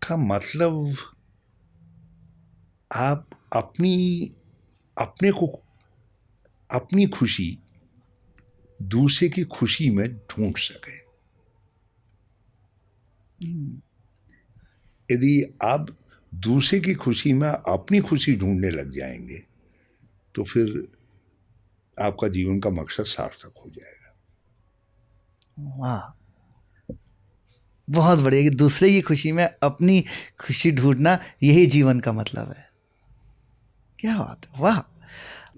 का मतलब आप अपनी खुशी दूसरे की खुशी में ढूंढ सकें। यदि आप दूसरे की खुशी में अपनी खुशी ढूंढने लग जाएंगे तो फिर आपका जीवन का मकसद सार्थक हो जाएगा। वाह, बहुत बढ़िया कि दूसरे की खुशी में अपनी खुशी ढूंढना यही जीवन का मतलब है। क्या बात है, वाह।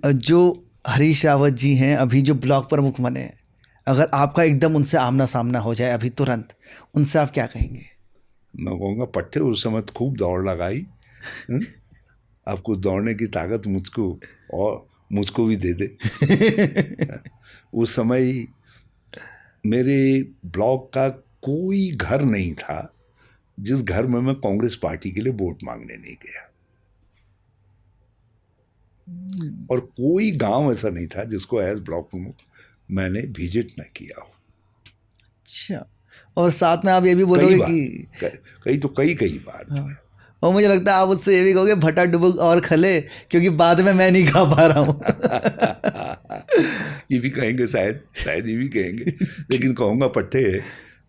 जो हरीश रावत जी हैं अभी जो ब्लॉक प्रमुख बने हैं, अगर आपका एकदम उनसे आमना सामना हो जाए अभी तुरंत, उनसे आप क्या कहेंगे? मैं कहूँगा पट्टे उस समय खूब दौड़ लगाई, आपको दौड़ने की ताकत मुझको भी दे दे। उस समय मेरे ब्लॉक का कोई घर नहीं था जिस घर में मैं कांग्रेस पार्टी के लिए वोट मांगने नहीं गया, और कोई गांव ऐसा नहीं था जिसको एज ब्लॉक प्रमुख मैंने विजिट न किया हो। अच्छा, और साथ में आप ये भी बोलोगे कि कई बार। हाँ। और मुझे लगता है आप उससे ये भी कहोगे भटा डुबुक और खले, क्योंकि बाद में मैं नहीं खा पा रहा हूँ। ये भी कहेंगे, शायद ये भी कहेंगे, लेकिन कहूँगा पट्टे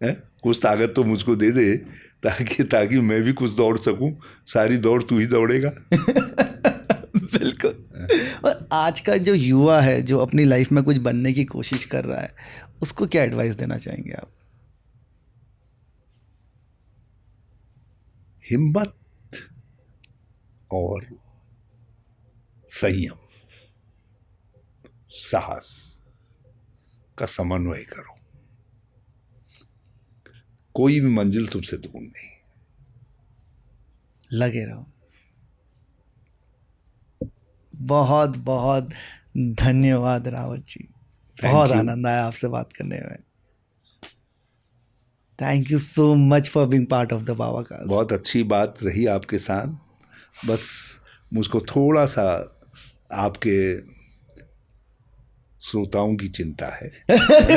कुछ ताकत तो मुझको दे दे ताकि मैं भी कुछ दौड़ सकूं। सारी दौड़ तू ही दौड़ेगा। बिल्कुल। और आज का जो युवा है जो अपनी लाइफ में कुछ बनने की कोशिश कर रहा है, उसको क्या एडवाइस देना चाहेंगे आप? हिम्मत और संयम, साहस का समन्वय करो। कोई भी मंजिल तुमसे दूर नहीं, लगे रहो। बहुत बहुत धन्यवाद रावत जी, बहुत आनंद आया आपसे बात करने में। Thank you so much for being part of the Baba cast. बहुत अच्छी बात रही आपके साथ, बस मुझको थोड़ा सा आपके श्रोताओं की चिंता है।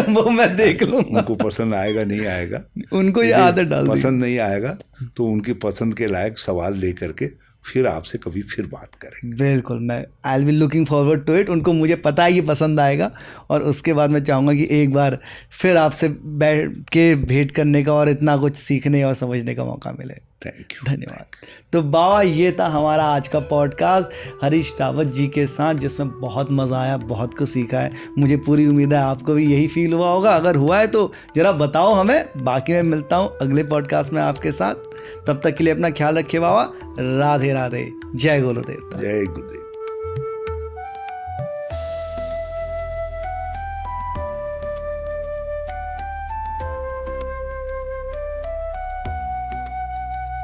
वो मैं देख लूंगा, उनको पसंद आएगा नहीं आएगा, उनको ये आदत डाल दी। पसंद नहीं आएगा तो उनकी पसंद के लायक सवाल लेकर के फिर आपसे कभी फिर बात करेंगे। बिल्कुल, मैं I will looking forward to it. उनको मुझे पता है कि पसंद आएगा, और उसके बाद मैं चाहूँगा कि एक बार फिर आपसे बैठ के भेंट करने का और इतना कुछ सीखने और समझने का मौका मिले। थैंक यू, धन्यवाद। तो बाबा, ये था हमारा आज का पॉडकास्ट हरीश रावत जी के साथ, जिसमें बहुत मज़ा आया, बहुत कुछ सीखा है। मुझे पूरी उम्मीद है आपको भी यही फील हुआ होगा। अगर हुआ है तो ज़रा बताओ हमें। बाकी मैं मिलता हूँ अगले पॉडकास्ट में आपके साथ। तब तक के लिए अपना ख्याल रखिए बाबा। राधे राधे। जय गुरुदेव। जय गुरुदेव।